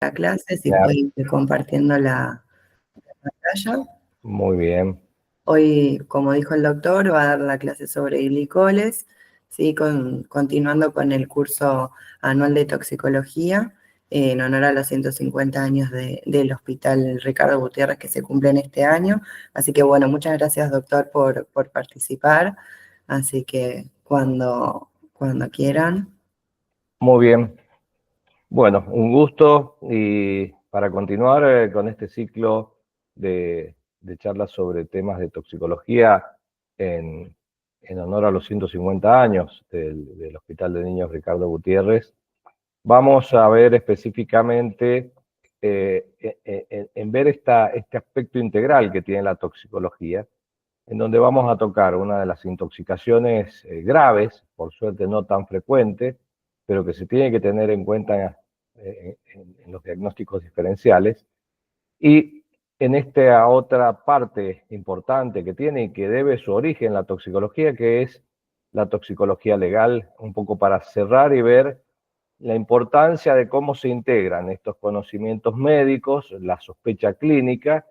la clase, si Ya, puede ir compartiendo la pantalla. muy bien. Hoy, como dijo el doctor, va a dar la clase sobre glicoles, ¿sí? Continuando con el curso anual de toxicología, en honor a los 150 años del Hospital Ricardo Gutiérrez que se cumplen este año. Así que bueno, muchas gracias doctor por participar. Así que cuando quieran. Muy bien. Bueno, un gusto y para continuar con este ciclo de charlas sobre temas de toxicología en, en honor a los 150 años del Hospital de Niños Ricardo Gutiérrez, vamos a ver específicamente en ver este aspecto integral que tiene la toxicología, en donde vamos a tocar una de las intoxicaciones graves, por suerte no tan frecuente, pero que se tiene que tener en cuenta en los diagnósticos diferenciales. Y en esta otra parte importante que tiene y que debe su origen en la toxicología, que es la toxicología legal, un poco para cerrar y ver la importancia de cómo se integran estos conocimientos médicos, la sospecha clínica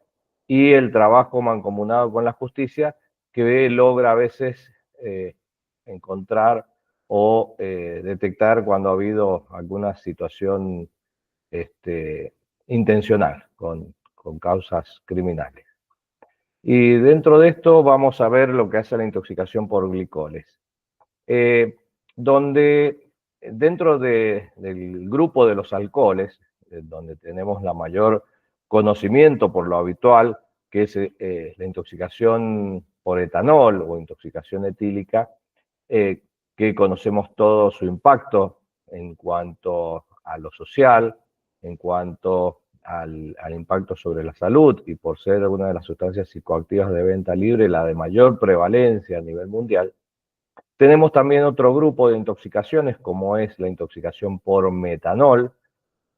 y el trabajo mancomunado con la justicia que logra a veces encontrar o detectar cuando ha habido alguna situación intencional con causas criminales. Y dentro de esto vamos a ver lo que hace la intoxicación por glicoles, donde dentro del grupo de los alcoholes, donde tenemos la mayor conocimiento por lo habitual, que es la intoxicación por etanol o intoxicación etílica, que conocemos todo su impacto en cuanto a lo social, en cuanto al impacto sobre la salud, y por ser una de las sustancias psicoactivas de venta libre, la de mayor prevalencia a nivel mundial. Tenemos también otro grupo de intoxicaciones, como es la intoxicación por metanol,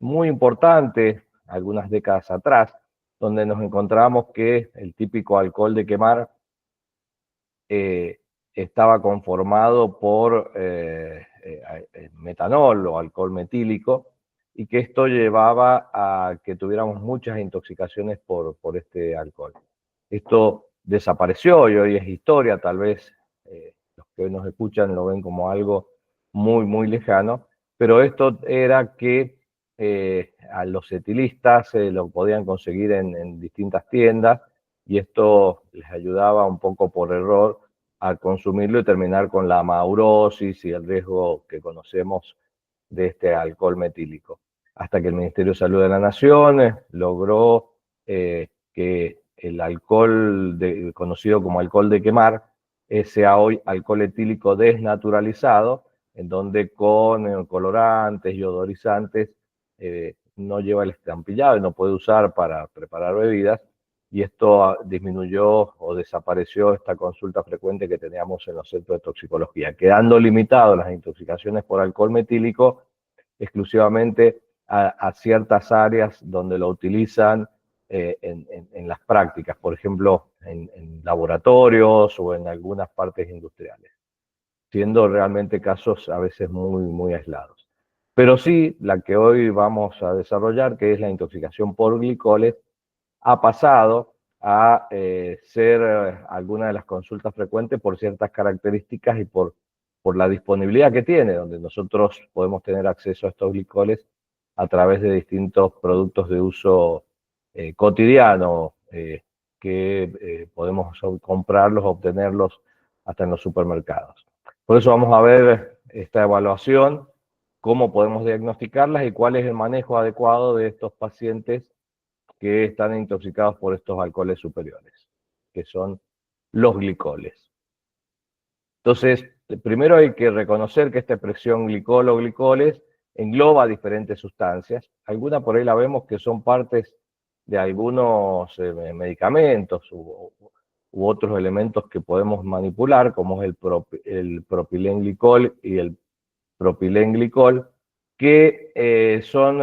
muy importante, algunas décadas atrás, donde nos encontramos que el típico alcohol de quemar eh, estaba conformado por metanol o alcohol metílico, y que esto llevaba a que tuviéramos muchas intoxicaciones por este alcohol. Esto desapareció y hoy es historia, tal vez los que hoy nos escuchan lo ven como algo muy, muy lejano, pero esto era que a los etilistas lo podían conseguir en distintas tiendas, y esto les ayudaba un poco por error a consumirlo y terminar con la amaurosis y el riesgo que conocemos de este alcohol metílico. Hasta que el Ministerio de Salud de la Nación logró que el alcohol conocido como alcohol de quemar sea hoy alcohol etílico desnaturalizado, en donde con colorantes y odorizantes no lleva el estampillado y no puede usar para preparar bebidas, y esto disminuyó o desapareció esta consulta frecuente que teníamos en los centros de toxicología, quedando limitadas las intoxicaciones por alcohol metílico exclusivamente a ciertas áreas donde lo utilizan en las prácticas, por ejemplo, en laboratorios o en algunas partes industriales, siendo realmente casos a veces muy, muy aislados. Pero sí, la que hoy vamos a desarrollar, que es la intoxicación por glicoles, ha pasado a ser alguna de las consultas frecuentes por ciertas características y por la disponibilidad que tiene, donde nosotros podemos tener acceso a estos glicoles a través de distintos productos de uso cotidiano, que podemos comprarlos, obtenerlos hasta en los supermercados. Por eso vamos a ver esta evaluación, cómo podemos diagnosticarlas y cuál es el manejo adecuado de estos pacientes que están intoxicados por estos alcoholes superiores, que son los glicoles. Entonces, primero hay que reconocer que esta expresión glicol o glicoles engloba diferentes sustancias. Algunas por ahí la vemos que son partes de algunos medicamentos u otros elementos que podemos manipular, como es el propilenglicol y el propilenglicol, que son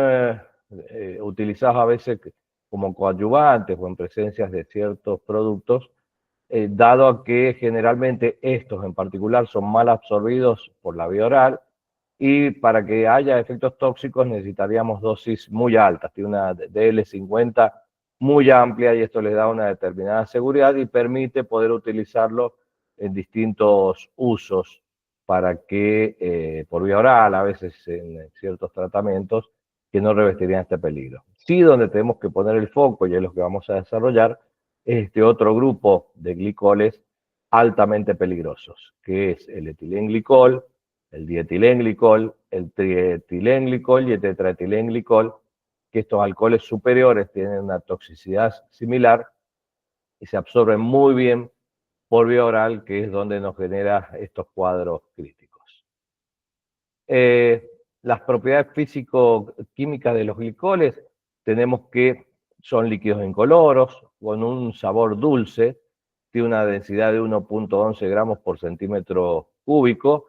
utilizados a veces como coadyuvantes o en presencias de ciertos productos, dado que generalmente estos en particular son mal absorbidos por la vía oral y para que haya efectos tóxicos necesitaríamos dosis muy altas, tiene una DL50 muy amplia y esto les da una determinada seguridad y permite poder utilizarlo en distintos usos para que, por vía oral, a veces en ciertos tratamientos, que no revestirían este peligro. Sí, donde tenemos que poner el foco, y es lo que vamos a desarrollar, es este otro grupo de glicoles altamente peligrosos, que es el etilenglicol, el dietilenglicol, el trietilenglicol y el tetraetilenglicol, que estos alcoholes superiores tienen una toxicidad similar y se absorben muy bien por vía oral, que es donde nos genera estos cuadros críticos. Las propiedades físico-químicas de los glicoles tenemos que son líquidos incoloros, con un sabor dulce, tiene una densidad de 1.11 gramos por centímetro cúbico,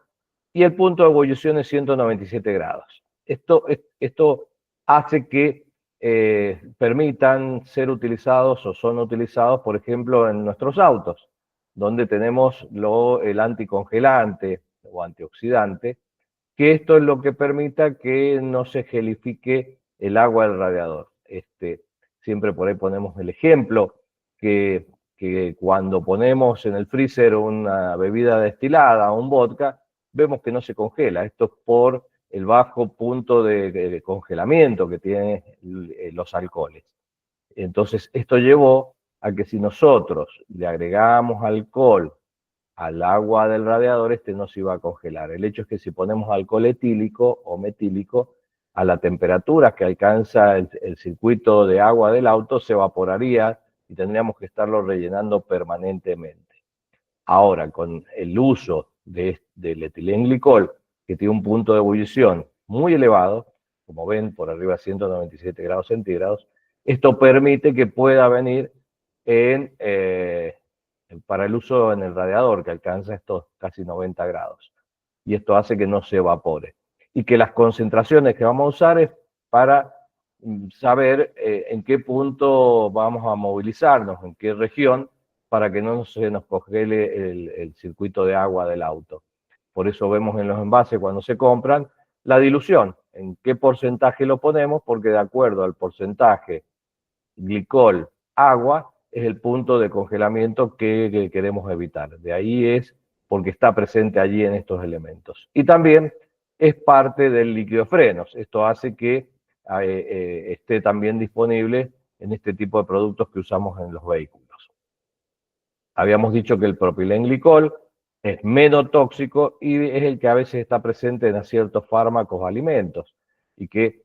y el punto de ebullición es 197 grados. Esto hace que permitan ser utilizados o son utilizados, por ejemplo, en nuestros autos, donde tenemos el anticongelante o antioxidante, que esto es lo que permita que no se gelifique el agua del radiador. Siempre por ahí ponemos el ejemplo que cuando ponemos en el freezer una bebida destilada, un vodka, vemos que no se congela. Esto es por el bajo punto de congelamiento que tienen los alcoholes. Entonces, esto llevó a que si nosotros le agregamos alcohol al agua del radiador, no se iba a congelar. El hecho es que si ponemos alcohol etílico o metílico, a la temperatura que alcanza el circuito de agua del auto, se evaporaría y tendríamos que estarlo rellenando permanentemente. Ahora, con el uso del etilenglicol, que tiene un punto de ebullición muy elevado, como ven, por arriba de 197 grados centígrados, esto permite que pueda venir para el uso en el radiador, que alcanza estos casi 90 grados. Y esto hace que no se evapore. Y que las concentraciones que vamos a usar es para saber en qué punto vamos a movilizarnos, en qué región, para que no se nos congele el circuito de agua del auto. Por eso vemos en los envases cuando se compran la dilución, en qué porcentaje lo ponemos, porque de acuerdo al porcentaje glicol, agua, es el punto de congelamiento que queremos evitar. De ahí es porque está presente allí en estos elementos. Y también es parte del líquido frenos. Esto hace que esté también disponible en este tipo de productos que usamos en los vehículos. Habíamos dicho que el propilenglicol es menos tóxico y es el que a veces está presente en ciertos fármacos o alimentos, y que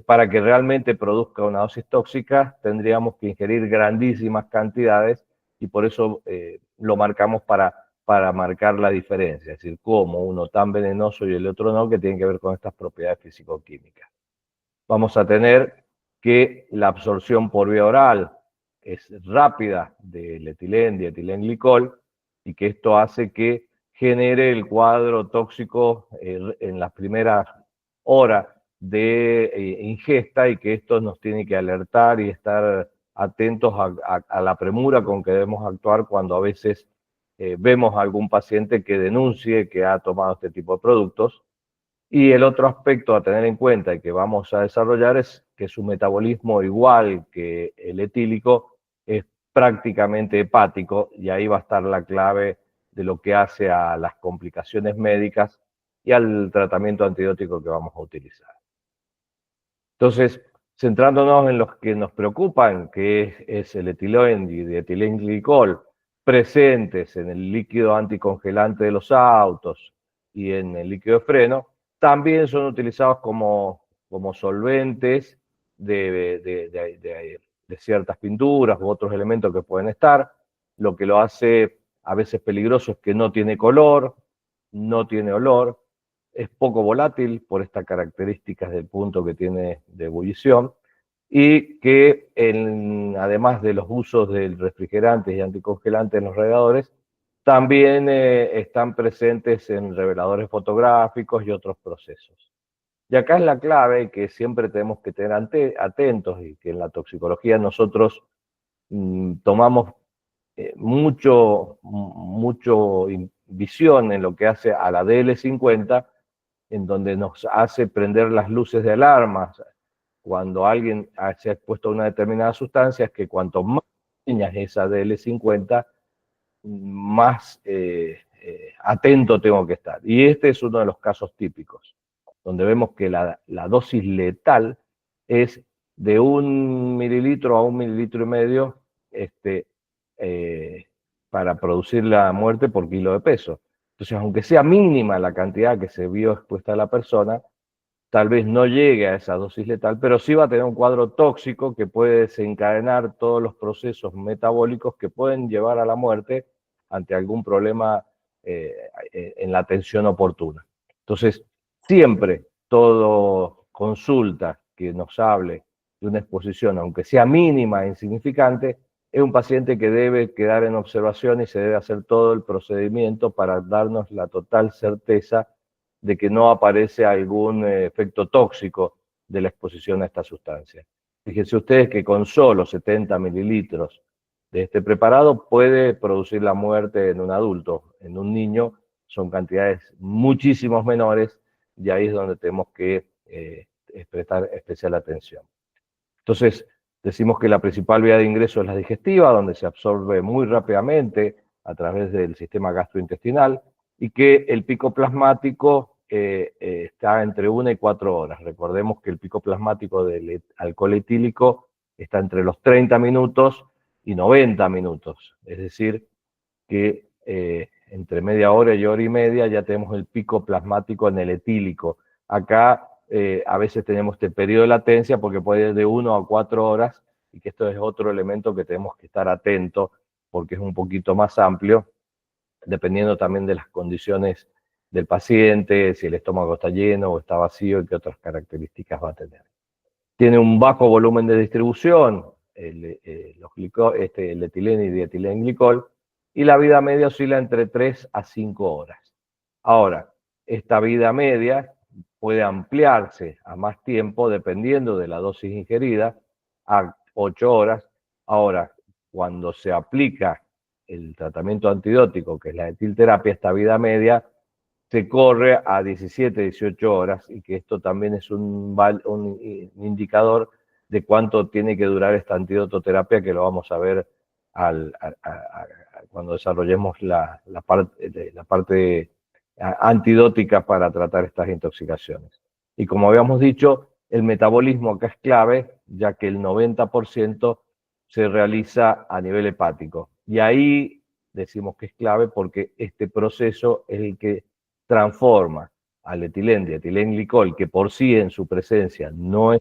para que realmente produzca una dosis tóxica tendríamos que ingerir grandísimas cantidades, y por eso lo marcamos para marcar la diferencia, es decir, cómo uno tan venenoso y el otro no, que tiene que ver con estas propiedades físico-químicas. Vamos a tener que la absorción por vía oral es rápida del etilén, dietilenglicol, y que esto hace que genere el cuadro tóxico en las primeras horas de ingesta, y que esto nos tiene que alertar y estar atentos a la premura con que debemos actuar cuando a veces vemos a algún paciente que denuncie que ha tomado este tipo de productos. Y el otro aspecto a tener en cuenta y que vamos a desarrollar es que su metabolismo, igual que el etílico, es prácticamente hepático, y ahí va a estar la clave de lo que hace a las complicaciones médicas y al tratamiento antibiótico que vamos a utilizar. Entonces, centrándonos en los que nos preocupan, que es el etilón y dietilenglicol, presentes en el líquido anticongelante de los autos y en el líquido de freno, también son utilizados como solventes de ciertas pinturas u otros elementos que pueden estar. Lo que lo hace a veces peligroso es que no tiene color, no tiene olor, es poco volátil por estas características del punto que tiene de ebullición, y que además de los usos de refrigerantes y anticongelantes en los radiadores, también están presentes en reveladores fotográficos y otros procesos. Y acá es la clave que siempre tenemos que tener atentos, y que en la toxicología nosotros tomamos mucho visión en lo que hace a la DL50, en donde nos hace prender las luces de alarma cuando alguien se ha expuesto a una determinada sustancia, es que cuanto más pequeña es esa DL50, más atento tengo que estar. Y este es uno de los casos típicos, donde vemos que la dosis letal es de 1 mililitro a 1,5 mililitros para producir la muerte por kilo de peso. Entonces, aunque sea mínima la cantidad que se vio expuesta a la persona, tal vez no llegue a esa dosis letal, pero sí va a tener un cuadro tóxico que puede desencadenar todos los procesos metabólicos que pueden llevar a la muerte ante algún problema en la atención oportuna. Entonces, siempre todo consulta que nos hable de una exposición, aunque sea mínima e insignificante, es un paciente que debe quedar en observación y se debe hacer todo el procedimiento para darnos la total certeza de que no aparece algún efecto tóxico de la exposición a esta sustancia. Fíjense ustedes que con solo 70 mililitros de este preparado puede producir la muerte en un adulto. En un niño son cantidades muchísimos menores y ahí es donde tenemos que prestar especial atención. Entonces, decimos que la principal vía de ingreso es la digestiva, donde se absorbe muy rápidamente a través del sistema gastrointestinal, y que el pico plasmático está entre 1 y 4 horas. Recordemos que el pico plasmático del alcohol etílico está entre los 30 minutos y 90 minutos. Es decir, que entre media hora y hora y media ya tenemos el pico plasmático en el etílico. Acá a veces tenemos este periodo de latencia porque puede ir de 1 a 4 horas, y que esto es otro elemento que tenemos que estar atentos porque es un poquito más amplio, dependiendo también de las condiciones del paciente, si el estómago está lleno o está vacío y qué otras características va a tener. Tiene un bajo volumen de distribución, el etileno y dietilenglicol, y la vida media oscila entre 3 a 5 horas. Ahora, esta vida media puede ampliarse a más tiempo dependiendo de la dosis ingerida, a 8 horas. Ahora, cuando se aplica el tratamiento antibiótico, que es la etilterapia, esta vida media se corre a 17, 18 horas, y que esto también es un indicador de cuánto tiene que durar esta antidototerapia, que lo vamos a ver cuando desarrollemos la parte antidótica para tratar estas intoxicaciones. Y como habíamos dicho, el metabolismo acá es clave, ya que el 90% se realiza a nivel hepático. Y ahí decimos que es clave porque este proceso es el que transforma al etilenglicol, que por sí en su presencia no es,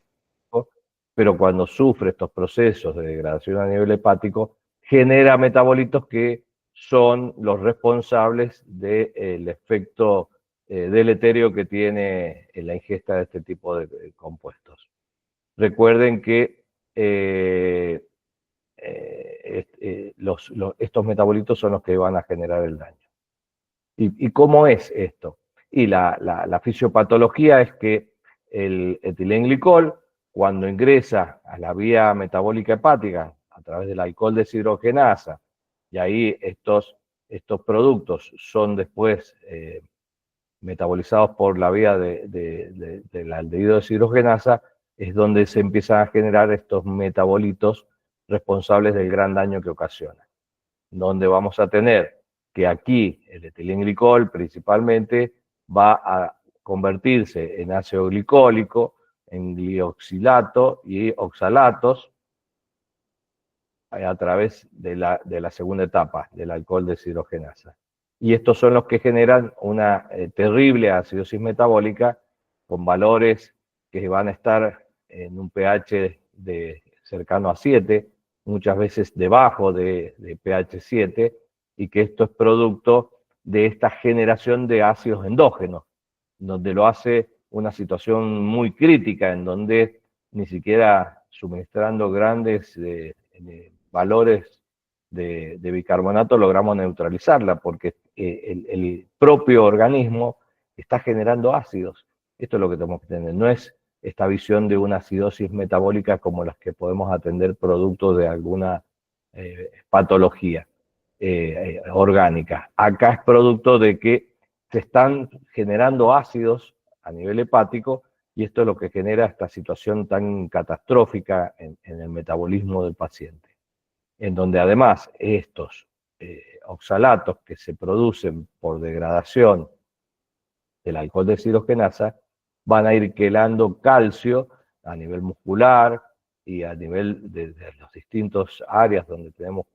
pero cuando sufre estos procesos de degradación a nivel hepático, genera metabolitos que son los responsables del efecto deleterio que tiene la ingesta de este tipo de compuestos. Recuerden que estos metabolitos son los que van a generar el daño. ¿Y cómo es esto? Y la fisiopatología es que el etilenglicol, cuando ingresa a la vía metabólica hepática a través del alcohol deshidrogenasa, y ahí estos productos son después metabolizados por la vía del aldehído deshidrogenasa, es donde se empiezan a generar estos metabolitos responsables del gran daño que ocasiona. Donde vamos a tener que aquí el etilenglicol principalmente va a convertirse en ácido glicólico, en glioxilato y oxalatos a través de la segunda etapa del alcohol deshidrogenasa. Y estos son los que generan una terrible acidosis metabólica con valores que van a estar en un pH cercano a 7, muchas veces debajo de pH 7, y que esto es producto de esta generación de ácidos endógenos, donde lo hace una situación muy crítica, en donde ni siquiera suministrando grandes valores de bicarbonato logramos neutralizarla, porque el propio organismo está generando ácidos. Esto es lo que tenemos que tener, no es esta visión de una acidosis metabólica como las que podemos atender producto de alguna patología orgánica. Acá es producto de que se están generando ácidos a nivel hepático, y esto es lo que genera esta situación tan catastrófica en el metabolismo del paciente, en donde además estos oxalatos que se producen por degradación del alcohol deshidrogenasa van a ir quelando calcio a nivel muscular y a nivel de las distintas áreas donde tenemos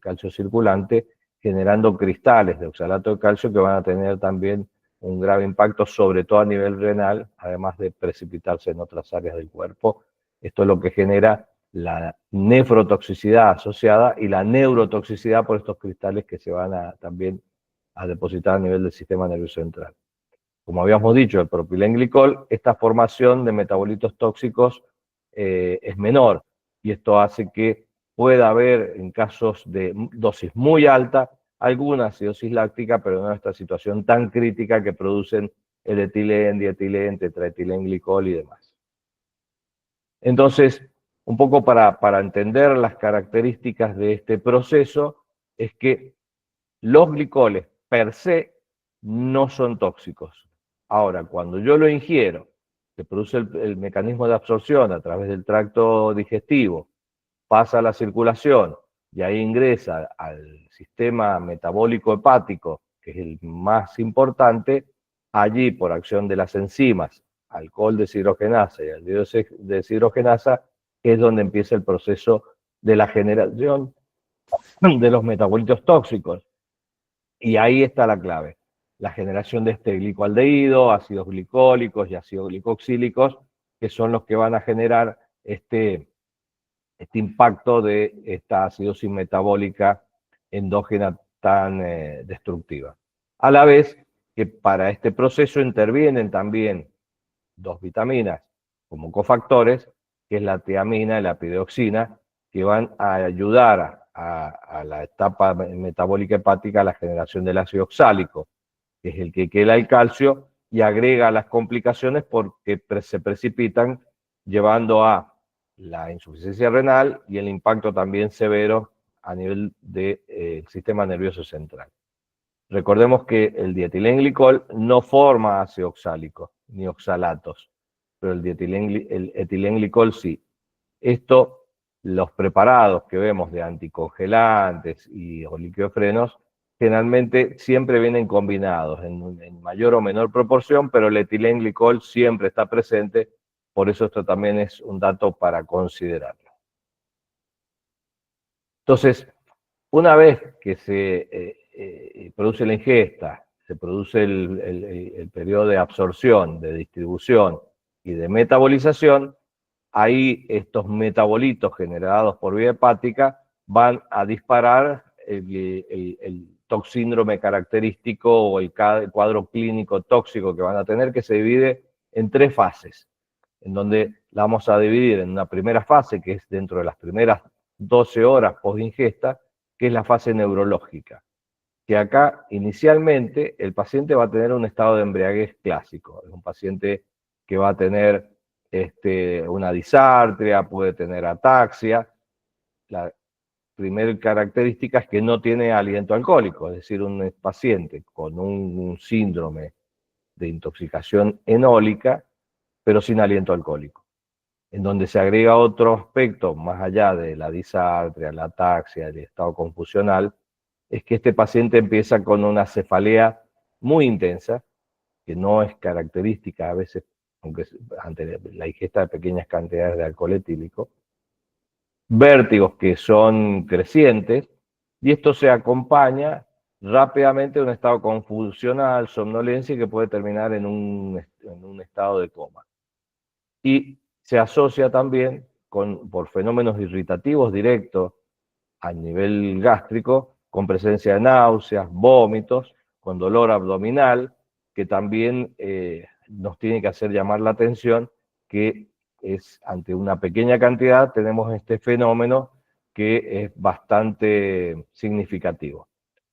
calcio circulante, generando cristales de oxalato de calcio que van a tener también un grave impacto, sobre todo a nivel renal, además de precipitarse en otras áreas del cuerpo. Esto es lo que genera la nefrotoxicidad asociada y la neurotoxicidad por estos cristales que se van también a depositar a nivel del sistema nervioso central. Como habíamos dicho, el propilenglicol, esta formación de metabolitos tóxicos es menor, y esto hace que pueda haber, en casos de dosis muy alta, alguna acidosis láctica, pero no en esta situación tan crítica que producen el etilén, dietilén, tetraetilenglicol y demás. Entonces, un poco para entender las características de este proceso, es que los glicoles per se no son tóxicos. Ahora, cuando yo lo ingiero, se produce el mecanismo de absorción a través del tracto digestivo, pasa a la circulación y ahí ingresa al sistema metabólico hepático, que es el más importante. Allí, por acción de las enzimas, alcohol deshidrogenasa y aldehído deshidrogenasa, es donde empieza el proceso de la generación de los metabolitos tóxicos. Y ahí está la clave: la generación de este glicoaldehído, ácidos glicólicos y ácidos glicoxílicos, que son los que van a generar este impacto de esta acidosis metabólica endógena tan destructiva. A la vez que para este proceso intervienen también dos vitaminas como cofactores, que es la tiamina y la pireoxina, que van a ayudar a la etapa metabólica hepática a la generación del ácido oxálico, que es el que quela el calcio y agrega las complicaciones porque se precipitan, llevando a la insuficiencia renal y el impacto también severo a nivel del sistema nervioso central. Recordemos que el dietilenglicol no forma ácido oxálico ni oxalatos, pero el etilenglicol sí. Esto, los preparados que vemos de anticongelantes o liquidofrenos, generalmente siempre vienen combinados en mayor o menor proporción, pero el etilenglicol siempre está presente, por eso esto también es un dato para considerarlo. Entonces, una vez que se produce la ingesta, se produce el periodo de absorción, de distribución y de metabolización, ahí estos metabolitos generados por vía hepática van a disparar el toxíndrome característico o el cuadro clínico tóxico que van a tener, que se divide en 3 fases, en donde la vamos a dividir en una primera fase, que es dentro de las primeras 12 horas post ingesta, que es la fase neurológica, que acá inicialmente el paciente va a tener un estado de embriaguez clásico. Es un paciente que va a tener una disartria, puede tener ataxia. La primera característica es que no tiene aliento alcohólico, es decir, un paciente con un síndrome de intoxicación enólica, pero sin aliento alcohólico, en donde se agrega otro aspecto más allá de la disartria, la ataxia, el estado confusional, es que este paciente empieza con una cefalea muy intensa, que no es característica a veces, aunque ante la ingesta de pequeñas cantidades de alcohol etílico, vértigos que son crecientes, y esto se acompaña rápidamente de un estado confusional, somnolencia, que puede terminar en un estado de coma. Y se asocia también por fenómenos irritativos directos a nivel gástrico, con presencia de náuseas, vómitos, con dolor abdominal, que también nos tiene que hacer llamar la atención, que es ante una pequeña cantidad tenemos este fenómeno que es bastante significativo.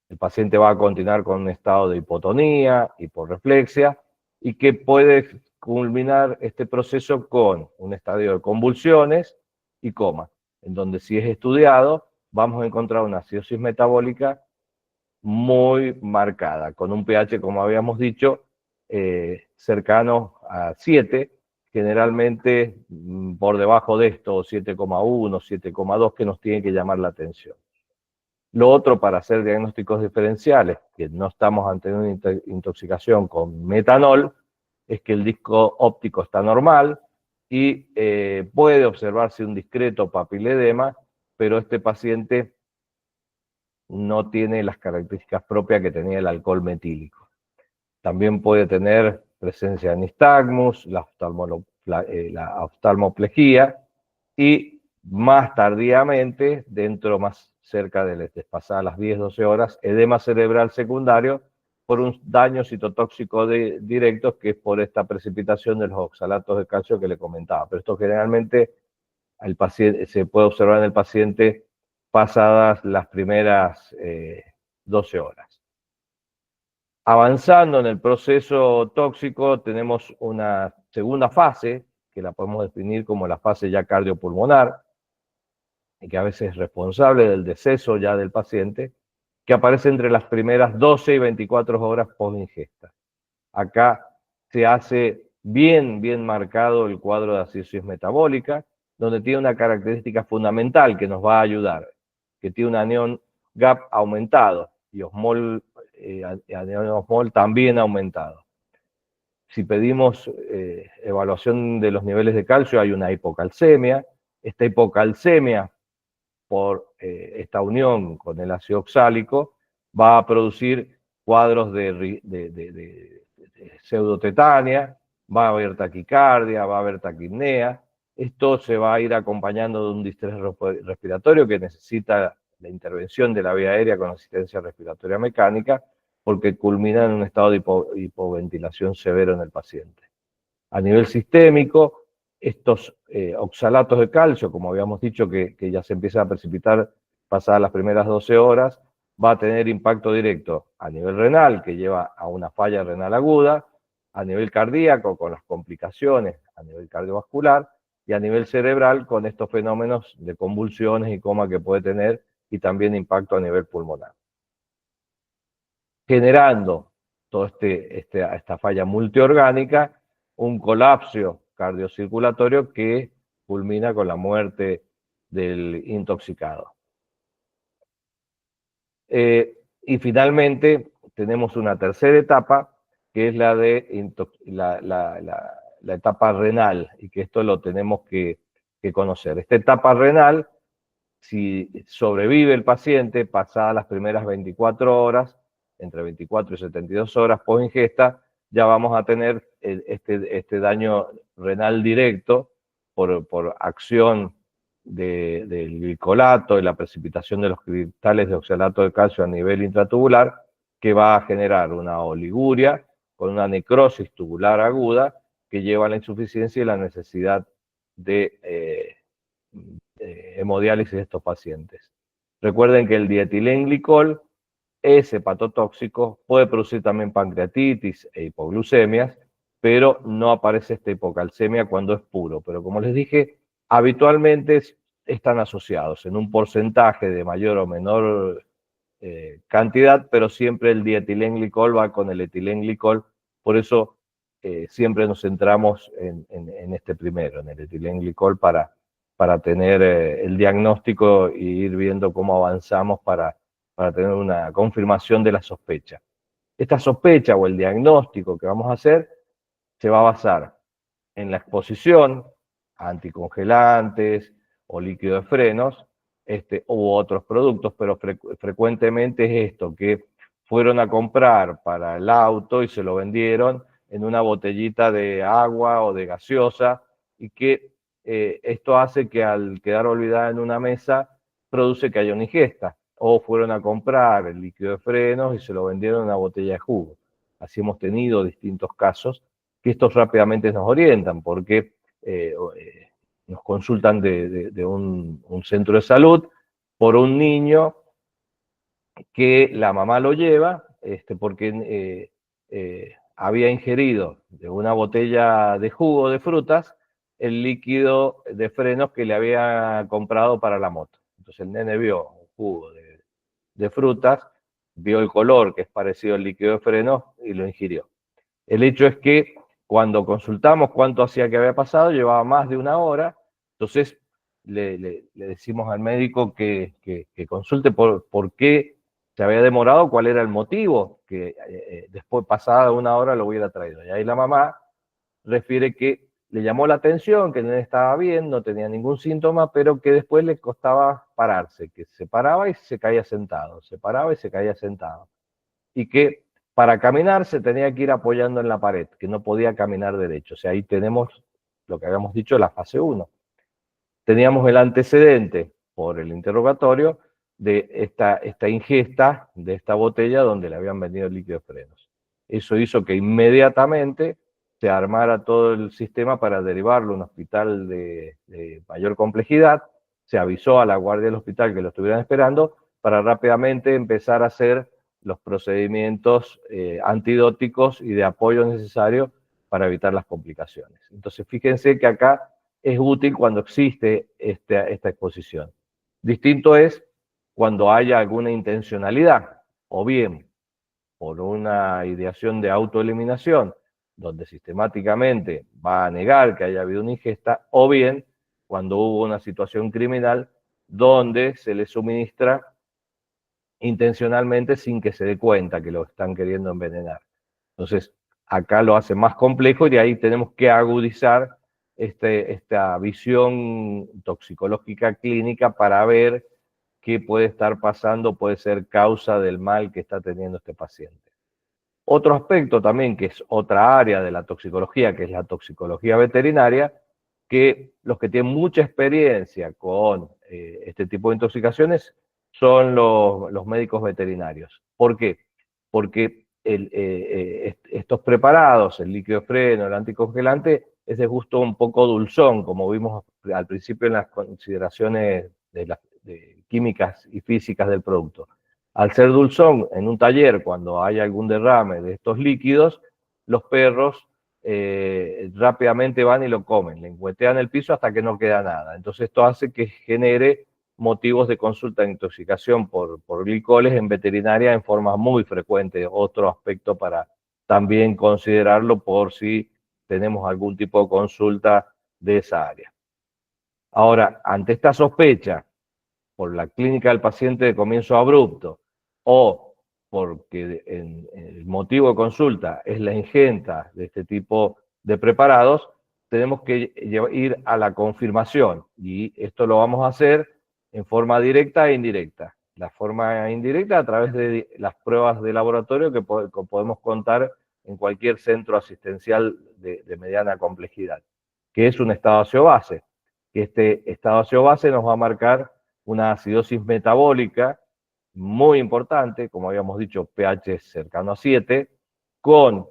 El paciente va a continuar con un estado de hipotonía, hiporreflexia, y que puede culminar este proceso con un estadio de convulsiones y coma, en donde, si es estudiado, vamos a encontrar una acidosis metabólica muy marcada, con un pH, como habíamos dicho, cercanos a 7, generalmente por debajo de esto, 7,1, 7,2, que nos tienen que llamar la atención. Lo otro, para hacer diagnósticos diferenciales, que no estamos ante una intoxicación con metanol, es que el disco óptico está normal y puede observarse un discreto papiledema, pero este paciente no tiene las características propias que tenía el alcohol metílico. También puede tener presencia de nistagmus, la oftalmoplejía y más tardíamente, más cerca de despasadas las 10-12 horas, edema cerebral secundario por un daño citotóxico directo, que es por esta precipitación de los oxalatos de calcio que le comentaba. Pero esto generalmente se puede observar en el paciente pasadas las primeras 12 horas. Avanzando en el proceso tóxico, tenemos una segunda fase, que la podemos definir como la fase ya cardiopulmonar, y que a veces es responsable del deceso ya del paciente, que aparece entre las primeras 12 y 24 horas post ingesta. Acá se hace bien marcado el cuadro de acidosis metabólica, donde tiene una característica fundamental que nos va a ayudar, que tiene un anión gap aumentado y anión osmol también aumentado. Si pedimos evaluación de los niveles de calcio, hay una hipocalcemia. Esta hipocalcemia, por esta unión con el ácido oxálico, va a producir cuadros de pseudotetania, va a haber taquicardia, va a haber taquipnea. Esto se va a ir acompañando de un distrés respiratorio que necesita la intervención de la vía aérea con asistencia respiratoria mecánica, porque culmina en un estado de hipoventilación severo en el paciente. A nivel sistémico, estos oxalatos de calcio, como habíamos dicho, que ya se empiezan a precipitar pasadas las primeras 12 horas, va a tener impacto directo a nivel renal, que lleva a una falla renal aguda, a nivel cardíaco, con las complicaciones a nivel cardiovascular, y a nivel cerebral, con estos fenómenos de convulsiones y coma que puede tener, y también impacto a nivel pulmonar. Generando toda esta falla multiorgánica, un colapso cardiocirculatorio que culmina con la muerte del intoxicado. Y finalmente tenemos una tercera etapa, que es la de la etapa renal, y que esto lo tenemos que conocer. Esta etapa renal, si sobrevive el paciente pasadas las primeras 24 horas, entre 24 y 72 horas post ingesta, ya vamos a tener este daño renal directo por acción del glicolato y la precipitación de los cristales de oxalato de calcio a nivel intratubular, que va a generar una oliguria con una necrosis tubular aguda que lleva a la insuficiencia y la necesidad de hemodiálisis de estos pacientes. Recuerden que el dietilenglicol es hepatotóxico, puede producir también pancreatitis e hipoglucemias, pero no aparece esta hipocalcemia cuando es puro. Pero como les dije, habitualmente están asociados en un porcentaje de mayor o menor cantidad, pero siempre el dietilenglicol va con el etilenglicol, por eso siempre nos centramos en este primero, en el etilenglicol, para tener el diagnóstico e ir viendo cómo avanzamos para tener una confirmación de la sospecha. Esta sospecha o el diagnóstico que vamos a hacer se va a basar en la exposición a anticongelantes o líquido de frenos u otros productos, pero frecuentemente es esto, que fueron a comprar para el auto y se lo vendieron en una botellita de agua o de gaseosa, y que esto hace que al quedar olvidada en una mesa produce que haya una ingesta. O fueron a comprar el líquido de frenos y se lo vendieron en una botella de jugo. Así hemos tenido distintos casos que estos rápidamente nos orientan, porque nos consultan de un centro de salud por un niño que la mamá lo lleva porque había ingerido de una botella de jugo de frutas el líquido de frenos que le había comprado para la moto. Entonces el nene vio un jugo de frutas, vio el color que es parecido al líquido de frenos y lo ingirió. El hecho es que cuando consultamos cuánto hacía que había pasado, llevaba más de 1 hora, entonces le decimos al médico que consulte por qué se había demorado, cuál era el motivo, que después, pasada 1 hora, lo hubiera traído. Y ahí la mamá refiere que le llamó la atención, que el nene estaba bien, no tenía ningún síntoma, pero que después le costaba pararse, que se paraba y se caía sentado, se paraba y se caía sentado. Y que para caminar se tenía que ir apoyando en la pared, que no podía caminar derecho. O sea, ahí tenemos lo que habíamos dicho, la fase 1. Teníamos el antecedente, por el interrogatorio, de esta ingesta de esta botella donde le habían vendido el líquido de frenos. Eso hizo que inmediatamente se armara todo el sistema para derivarlo a un hospital de mayor complejidad. Se avisó a la guardia del hospital que lo estuvieran esperando para rápidamente empezar a hacer los procedimientos antidóticos y de apoyo necesario para evitar las complicaciones. Entonces, fíjense que acá es útil cuando existe esta exposición. Distinto es cuando haya alguna intencionalidad, o bien por una ideación de autoeliminación, donde sistemáticamente va a negar que haya habido una ingesta, o bien cuando hubo una situación criminal donde se le suministra intencionalmente sin que se dé cuenta que lo están queriendo envenenar. Entonces, acá lo hace más complejo y de ahí tenemos que agudizar esta visión toxicológica clínica para ver qué puede estar pasando, puede ser causa del mal que está teniendo este paciente. Otro aspecto también, que es otra área de la toxicología, que es la toxicología veterinaria, que los que tienen mucha experiencia con este tipo de intoxicaciones son los médicos veterinarios. ¿Por qué? Porque estos preparados, el líquido de freno, el anticongelante, es de gusto un poco dulzón, como vimos al principio en las consideraciones de químicas y físicas del producto. Al ser dulzón, en un taller, cuando hay algún derrame de estos líquidos, los perros rápidamente van y lo comen, le engüetean el piso hasta que no queda nada. Entonces esto hace que genere motivos de consulta de intoxicación por glicoles en veterinaria en forma muy frecuente. Otro aspecto para también considerarlo por si tenemos algún tipo de consulta de esa área. Ahora, ante esta sospecha, por la clínica del paciente de comienzo abrupto, o porque el motivo de consulta es la ingesta de este tipo de preparados, tenemos que ir a la confirmación, y esto lo vamos a hacer en forma directa e indirecta. La forma indirecta a través de las pruebas de laboratorio que podemos contar en cualquier centro asistencial de mediana complejidad, que es un estado ácido base, que este estado ácido base nos va a marcar una acidosis metabólica muy importante, como habíamos dicho, pH cercano a 7, con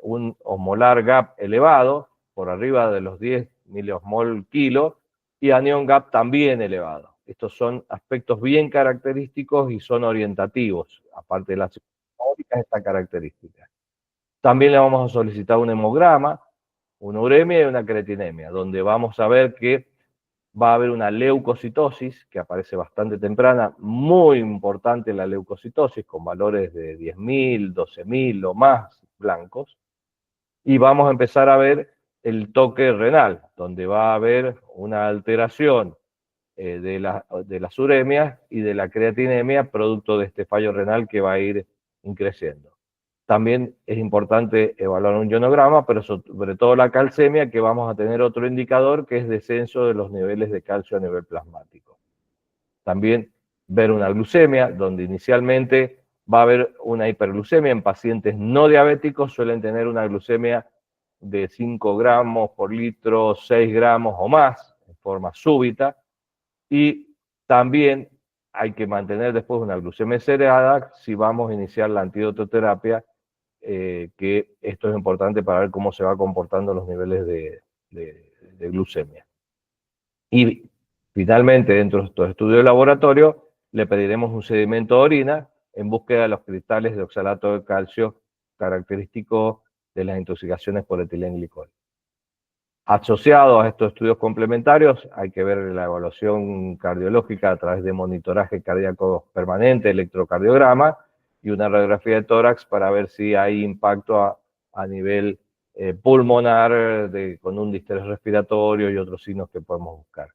un osmolar gap elevado, por arriba de los 10 miliosmol kilo, y anión gap también elevado. Estos son aspectos bien característicos y son orientativos, aparte de la acidosis metabólica, esta característica. También le vamos a solicitar un hemograma, una uremia y una creatinemia, donde vamos a ver que va a haber una leucocitosis que aparece bastante temprana, muy importante la leucocitosis, con valores de 10.000, 12.000 o más blancos, y vamos a empezar a ver el toque renal, donde va a haber una alteración de las uremias y de la creatinemia, producto de este fallo renal que va a ir creciendo. También es importante evaluar un ionograma, pero sobre todo la calcemia, que vamos a tener otro indicador que es descenso de los niveles de calcio a nivel plasmático. También ver una glucemia, donde inicialmente va a haber una hiperglucemia. En pacientes no diabéticos suelen tener una glucemia de 5 gramos por litro, 6 gramos o más, en forma súbita. Y también hay que mantener después una glucemia acelerada si vamos a iniciar la antidototerapia, que esto es importante para ver cómo se va comportando los niveles de glucemia. Y finalmente, dentro de estos estudios de laboratorio, le pediremos un sedimento de orina en búsqueda de los cristales de oxalato de calcio característicos de las intoxicaciones por etilenglicol. Asociado a estos estudios complementarios, hay que ver la evaluación cardiológica a través de monitoraje cardíaco permanente, electrocardiograma, y una radiografía de tórax para ver si hay impacto a nivel pulmonar, con un distrés respiratorio y otros signos que podemos buscar.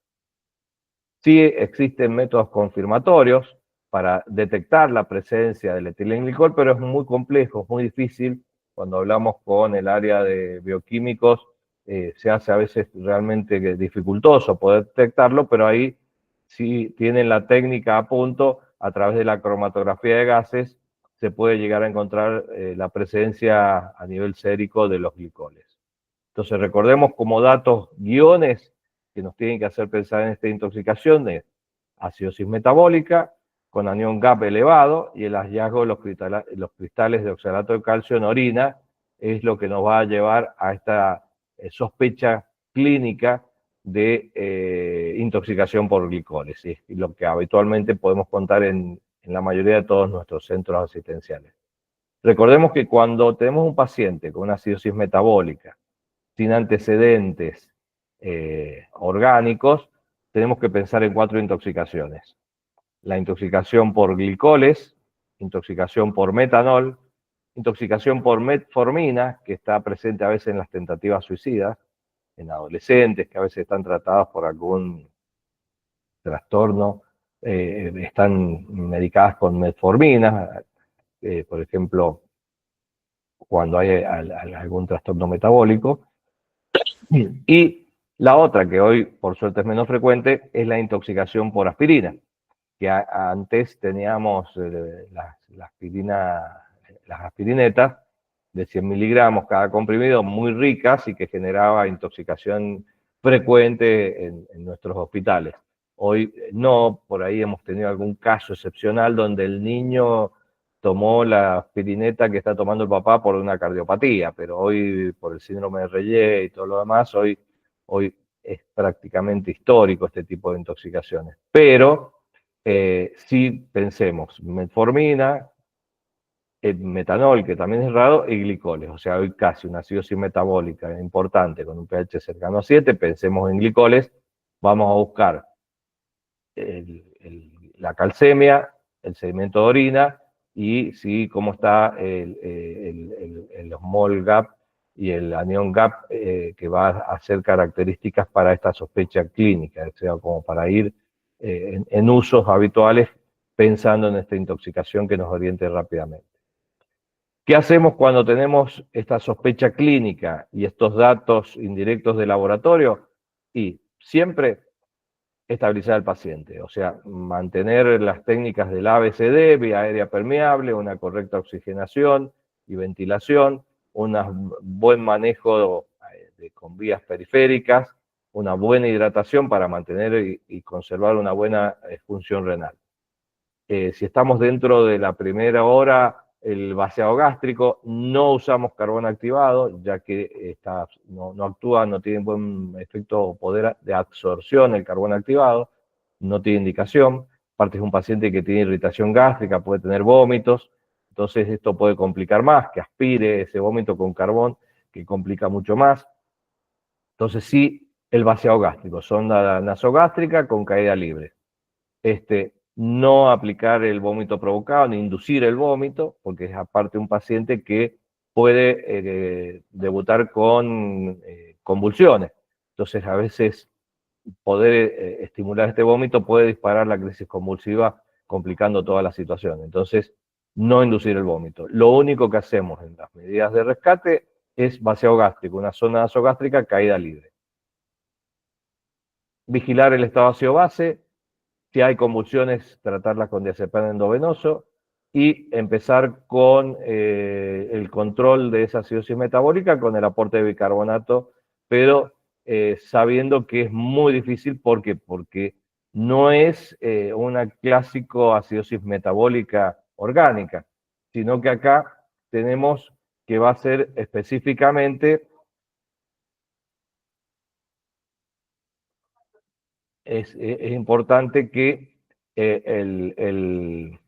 Sí existen métodos confirmatorios para detectar la presencia del etilenglicol, pero es muy complejo, es muy difícil. Cuando hablamos con el área de bioquímicos, se hace a veces realmente dificultoso poder detectarlo, pero ahí sí tienen la técnica a punto. A través de la cromatografía de gases se puede llegar a encontrar la presencia a nivel sérico de los glicoles. Entonces recordemos como datos guiones que nos tienen que hacer pensar en esta intoxicación de acidosis metabólica con anión GAP elevado y el hallazgo de los cristales de oxalato de calcio en orina es lo que nos va a llevar a esta sospecha clínica de intoxicación por glicoles, y lo que habitualmente podemos contar en la mayoría de todos nuestros centros asistenciales. Recordemos que cuando tenemos un paciente con una acidosis metabólica sin antecedentes orgánicos, tenemos que pensar en 4 intoxicaciones. La intoxicación por glicoles, intoxicación por metanol, intoxicación por metformina, que está presente a veces en las tentativas suicidas, en adolescentes que a veces están tratados por algún trastorno, están medicadas con metformina, por ejemplo, cuando hay algún trastorno metabólico. Y la otra, que hoy por suerte es menos frecuente, es la intoxicación por aspirina, que antes teníamos las aspirinetas de 100 miligramos cada comprimido, muy ricas y que generaba intoxicación frecuente en nuestros hospitales. Hoy no, por ahí hemos tenido algún caso excepcional donde el niño tomó la aspirineta que está tomando el papá por una cardiopatía, pero hoy por el síndrome de Reye y todo lo demás, hoy es prácticamente histórico este tipo de intoxicaciones. Pero si pensemos metformina, metanol, que también es raro, y glicoles, o sea, hoy casi una acidosis metabólica importante con un pH cercano a 7, pensemos en glicoles, vamos a buscar la calcemia, el sedimento de orina, y sí, cómo está el osmol GAP y el anión GAP, que va a ser características para esta sospecha clínica, o sea, como para ir en usos habituales pensando en esta intoxicación que nos oriente rápidamente. ¿Qué hacemos cuando tenemos esta sospecha clínica y estos datos indirectos de laboratorio? Y siempre estabilizar al paciente, o sea, mantener las técnicas del ABCD, vía aérea permeable, una correcta oxigenación y ventilación, un buen manejo con vías periféricas, una buena hidratación para mantener y conservar una buena función renal. Si estamos dentro de la primera hora, el vaciado gástrico, no usamos carbón activado, ya que no actúa, no tiene buen efecto o poder de absorción el carbón activado, no tiene indicación. Aparte es un paciente que tiene irritación gástrica, puede tener vómitos, entonces esto puede complicar más, que aspire ese vómito con carbón, que complica mucho más. Entonces sí, el vaciado gástrico, sonda nasogástrica con caída libre. No aplicar el vómito provocado ni inducir el vómito, porque es aparte un paciente que puede debutar con convulsiones. Entonces, a veces poder estimular este vómito puede disparar la crisis convulsiva, complicando toda la situación. Entonces, no inducir el vómito. Lo único que hacemos en las medidas de rescate es vaciado gástrico, una zona nasogástrica, caída libre. Vigilar el estado ácido-base. Si hay convulsiones, tratarlas con diazepam endovenoso y empezar con el control de esa acidosis metabólica con el aporte de bicarbonato, pero sabiendo que es muy difícil porque no es una clásico acidosis metabólica orgánica, sino que acá tenemos que va a ser específicamente es importante que el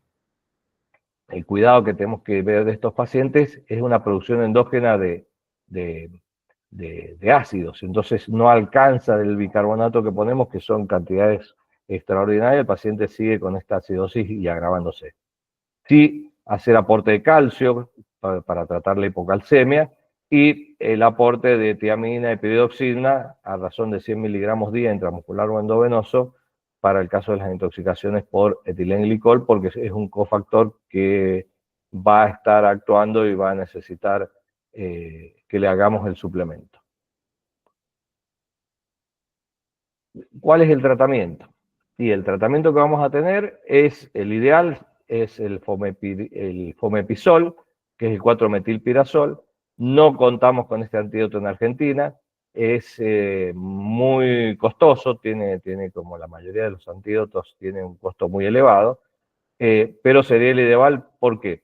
cuidado que tenemos que ver de estos pacientes es una producción endógena de ácidos. Entonces no alcanza el bicarbonato que ponemos, que son cantidades extraordinarias, el paciente sigue con esta acidosis y agravándose. Sí, hacer aporte de calcio para tratar la hipocalcemia y el aporte de tiamina y piridoxina a razón de 100 miligramos día intramuscular o endovenoso para el caso de las intoxicaciones por etilenglicol, porque es un cofactor que va a estar actuando y va a necesitar que le hagamos el suplemento. ¿Cuál es el tratamiento? Y el tratamiento que vamos a tener es, el ideal es el fomepisol, que es el 4-metilpirazol. No contamos con este antídoto en Argentina, es muy costoso, tiene como la mayoría de los antídotos, tiene un costo muy elevado, pero sería el ideal, ¿por qué?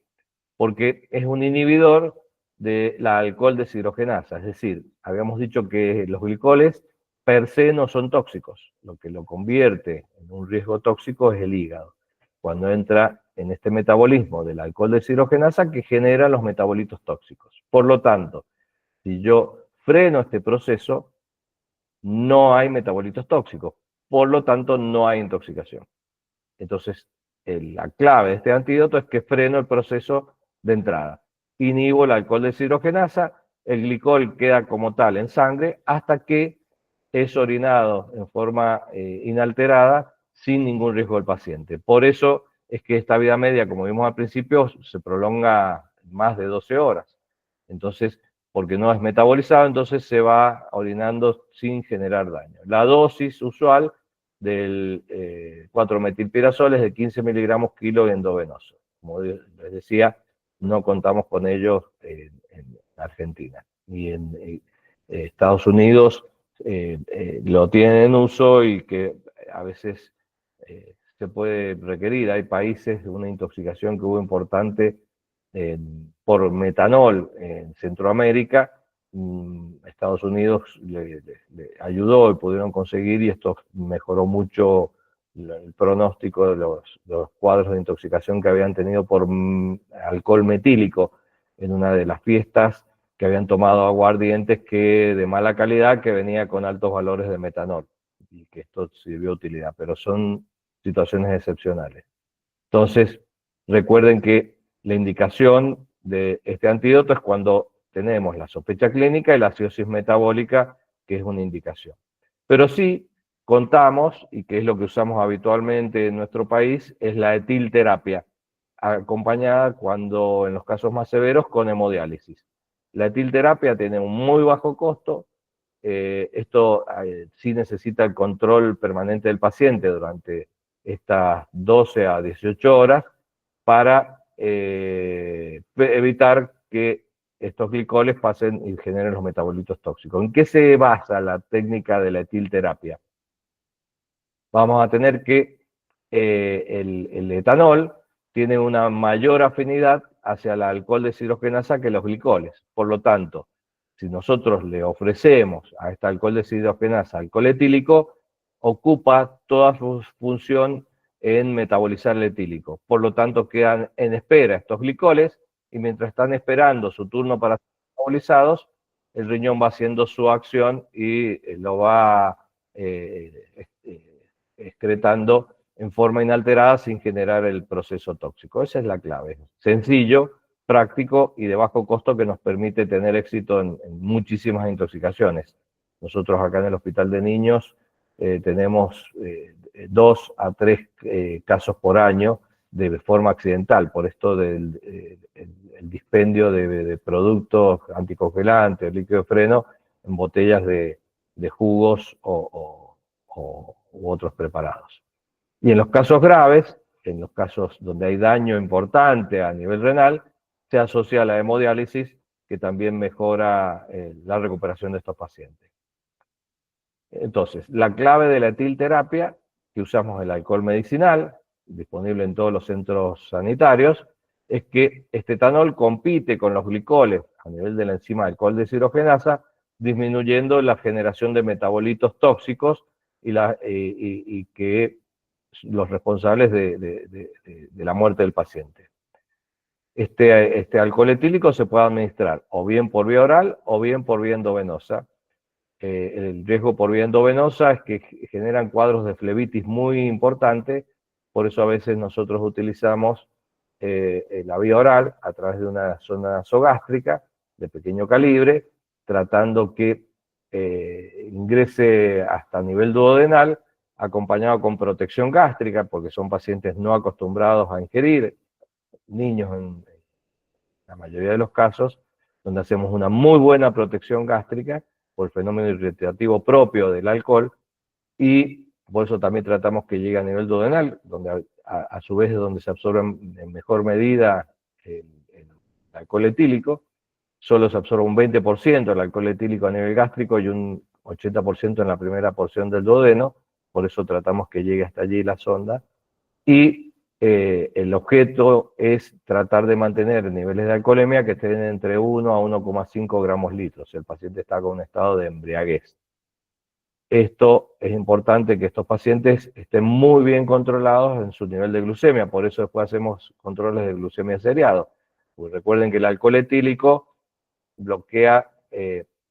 Porque es un inhibidor de la alcohol deshidrogenasa, es decir, habíamos dicho que los glicoles per se no son tóxicos, lo que lo convierte en un riesgo tóxico es el hígado, cuando entra en este metabolismo del alcohol deshidrogenasa que genera los metabolitos tóxicos. Por lo tanto, si yo freno este proceso, no hay metabolitos tóxicos, por lo tanto no hay intoxicación. Entonces, la clave de este antídoto es que freno el proceso de entrada. Inhibo el alcohol deshidrogenasa, el glicol queda como tal en sangre hasta que es orinado en forma inalterada sin ningún riesgo del paciente. Por eso es que esta vida media, como vimos al principio, se prolonga más de 12 horas. Entonces, porque no es metabolizado, entonces se va orinando sin generar daño. La dosis usual del 4-metilpirazol es de 15 miligramos kilo endovenoso. Como les decía, no contamos con ellos en Argentina. Y en Estados Unidos lo tienen en uso y que a veces se puede requerir. Hay países de una intoxicación que hubo importante por metanol en Centroamérica. Estados Unidos le ayudó y pudieron conseguir, y esto mejoró mucho el pronóstico de los cuadros de intoxicación que habían tenido por alcohol metílico en una de las fiestas, que habían tomado aguardientes de mala calidad, que venía con altos valores de metanol, y que esto sirvió de utilidad, pero son situaciones excepcionales. Entonces, recuerden que la indicación de este antídoto es cuando tenemos la sospecha clínica y la acidosis metabólica, que es una indicación. Pero sí contamos, y que es lo que usamos habitualmente en nuestro país, es la etilterapia, acompañada cuando en los casos más severos con hemodiálisis. La etilterapia tiene un muy bajo costo. Esto sí necesita el control permanente del paciente durante estas 12 a 18 horas para evitar que estos glicoles pasen y generen los metabolitos tóxicos. ¿En qué se basa la técnica de la etilterapia? Vamos a tener que el etanol tiene una mayor afinidad hacia el alcohol deshidrogenasa que los glicoles. Por lo tanto, si nosotros le ofrecemos a este alcohol deshidrogenasa alcohol etílico, ocupa toda su función en metabolizar el etílico. Por lo tanto, quedan en espera estos glicoles, y mientras están esperando su turno para ser metabolizados, el riñón va haciendo su acción y lo va excretando en forma inalterada sin generar el proceso tóxico. Esa es la clave. Sencillo, práctico y de bajo costo, que nos permite tener éxito en muchísimas intoxicaciones. Nosotros acá en el Hospital de Niños tenemos 2 a 3 casos por año de forma accidental, por esto del el dispendio de productos anticongelantes, líquido de freno, en botellas de jugos u otros preparados. Y en los casos graves, en los casos donde hay daño importante a nivel renal, se asocia a la hemodiálisis, que también mejora la recuperación de estos pacientes. Entonces, la clave de la etilterapia, que usamos el alcohol medicinal, disponible en todos los centros sanitarios, es que este etanol compite con los glicoles a nivel de la enzima alcohol deshidrogenasa, disminuyendo la generación de metabolitos tóxicos y que los responsables de la muerte del paciente. Este alcohol etílico se puede administrar o bien por vía oral o bien por vía endovenosa. El riesgo por vía endovenosa es que generan cuadros de flebitis muy importantes, por eso a veces nosotros utilizamos la vía oral a través de una zona nasogástrica, de pequeño calibre, tratando que ingrese hasta nivel duodenal, acompañado con protección gástrica, porque son pacientes no acostumbrados a ingerir, niños en la mayoría de los casos, donde hacemos una muy buena protección gástrica por el fenómeno irritativo propio del alcohol, y por eso también tratamos que llegue a nivel duodenal, donde a su vez es donde se absorbe en mejor medida el alcohol etílico. Solo se absorbe un 20% del alcohol etílico a nivel gástrico y un 80% en la primera porción del duodeno, por eso tratamos que llegue hasta allí la sonda. Y el objeto es tratar de mantener niveles de alcoholemia que estén entre 1 a 1,5 gramos litros. El paciente está con un estado de embriaguez. Esto es importante que estos pacientes estén muy bien controlados en su nivel de glucemia, por eso después hacemos controles de glucemia seriado. Pues recuerden que el alcohol etílico bloquea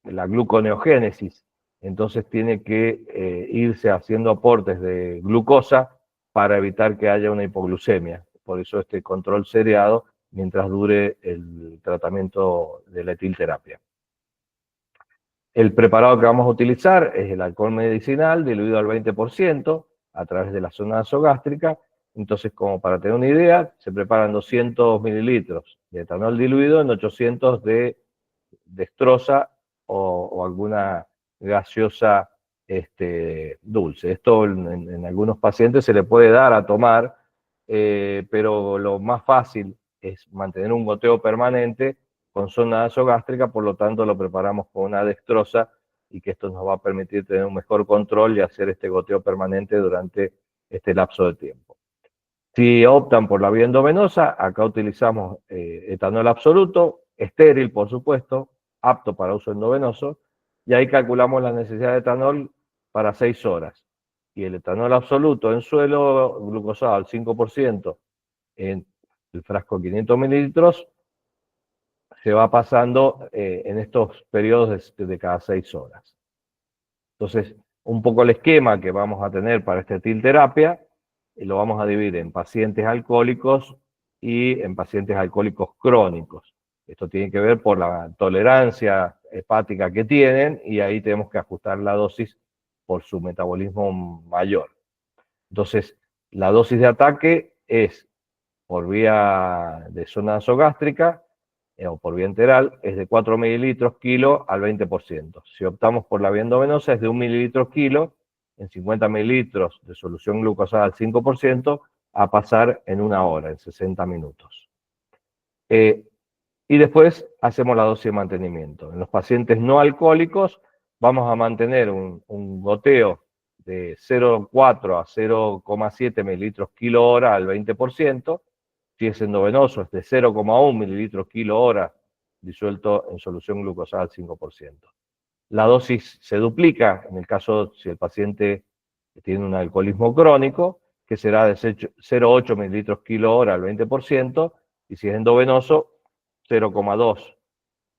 la gluconeogénesis, entonces tiene que irse haciendo aportes de glucosa para evitar que haya una hipoglucemia. Por eso este control seriado mientras dure el tratamiento de la etilterapia. El preparado que vamos a utilizar es el alcohol medicinal diluido al 20% a través de la zona nasogástrica. Entonces, como para tener una idea, se preparan 200 mililitros de etanol diluido en 800 de dextrosa o alguna gaseosa dulce. Esto en algunos pacientes se le puede dar a tomar, pero lo más fácil es mantener un goteo permanente con zona nasogástrica, por lo tanto lo preparamos con una dextrosa y que esto nos va a permitir tener un mejor control y hacer este goteo permanente durante este lapso de tiempo. Si optan por la vía endovenosa, acá utilizamos etanol absoluto, estéril por supuesto, apto para uso endovenoso, y ahí calculamos la necesidad de etanol para 6 horas. Y el etanol absoluto en suelo, glucosado al 5% en el frasco de 500 mililitros, se va pasando en estos periodos de cada 6 horas. Entonces, un poco el esquema que vamos a tener para esta etilterapia, lo vamos a dividir en pacientes alcohólicos y en pacientes alcohólicos crónicos. Esto tiene que ver por la tolerancia hepática que tienen y ahí tenemos que ajustar la dosis por su metabolismo mayor. Entonces, la dosis de ataque es por vía de zona nasogástrica o por vía enteral, es de 4 mililitros kilo al 20%. Si optamos por la vía endovenosa es de 1 mililitro kilo en 50 mililitros de solución glucosada al 5% a pasar en 1 hora, en 60 minutos. Y después hacemos la dosis de mantenimiento. En los pacientes no alcohólicos vamos a mantener un goteo de 0,4 a 0,7 mililitros kilo hora al 20%. Si es endovenoso, es de 0,1 mililitros kilo hora disuelto en solución glucosada al 5%. La dosis se duplica en el caso si el paciente tiene un alcoholismo crónico, que será de 0,8 mililitros kilo hora al 20%, y si es endovenoso, 0,2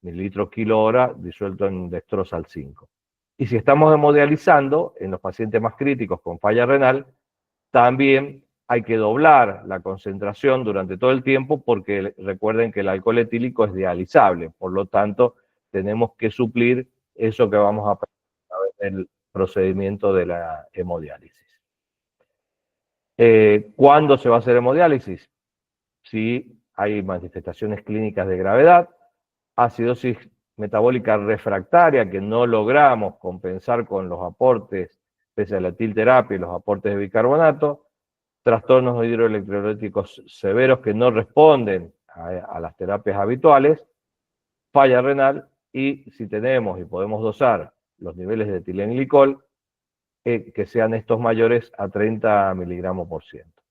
mililitros kilo hora disuelto en dextrosa al 5%. Y si estamos hemodializando, en los pacientes más críticos con falla renal, también hay que doblar la concentración durante todo el tiempo porque recuerden que el alcohol etílico es dializable, por lo tanto tenemos que suplir eso que vamos a ver en el procedimiento de la hemodiálisis. ¿Cuándo se va a hacer hemodiálisis? Si hay manifestaciones clínicas de gravedad, acidosis metabólica refractaria que no logramos compensar con los aportes, pese a la etilterapia y los aportes de bicarbonato, trastornos hidroelectrolíticos severos que no responden a las terapias habituales, falla renal, y si tenemos y podemos dosar los niveles de etilenglicol, que sean estos mayores a 30 miligramos por ciento.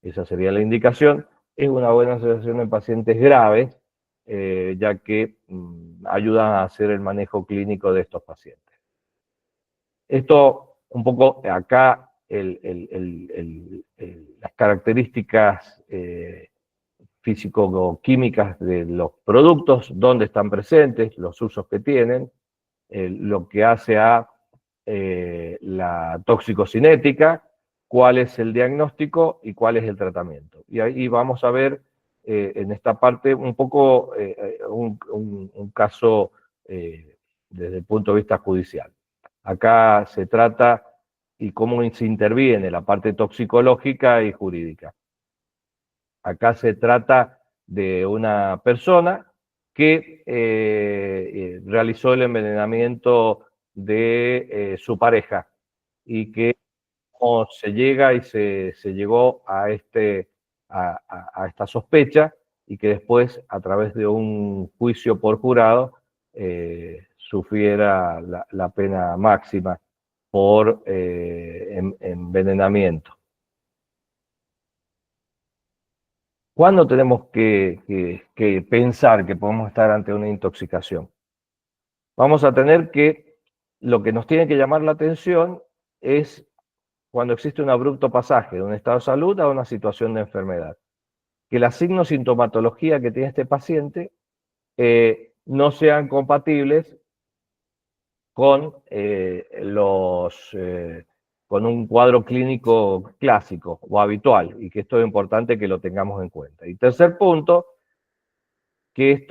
Esa sería la indicación. Es una buena asociación en pacientes graves, ya que ayuda a hacer el manejo clínico de estos pacientes. Esto, un poco acá, las características físico-químicas de los productos, dónde están presentes, los usos que tienen, lo que hace a la toxicocinética, cuál es el diagnóstico y cuál es el tratamiento. Y ahí vamos a ver en esta parte un poco un caso desde el punto de vista judicial. Acá se trata y cómo se interviene la parte toxicológica y jurídica. Acá se trata de una persona que realizó el envenenamiento de su pareja y que se llega y se llegó a esta sospecha y que después, a través de un juicio por jurado, sufriera la pena máxima por envenenamiento. ¿Cuándo tenemos que pensar que podemos estar ante una intoxicación? Vamos a tener que, lo que nos tiene que llamar la atención es cuando existe un abrupto pasaje de un estado de salud a una situación de enfermedad. Que la signosintomatología que tiene este paciente no sean compatibles con, con un cuadro clínico clásico o habitual, y que esto es importante que lo tengamos en cuenta. Y tercer punto, que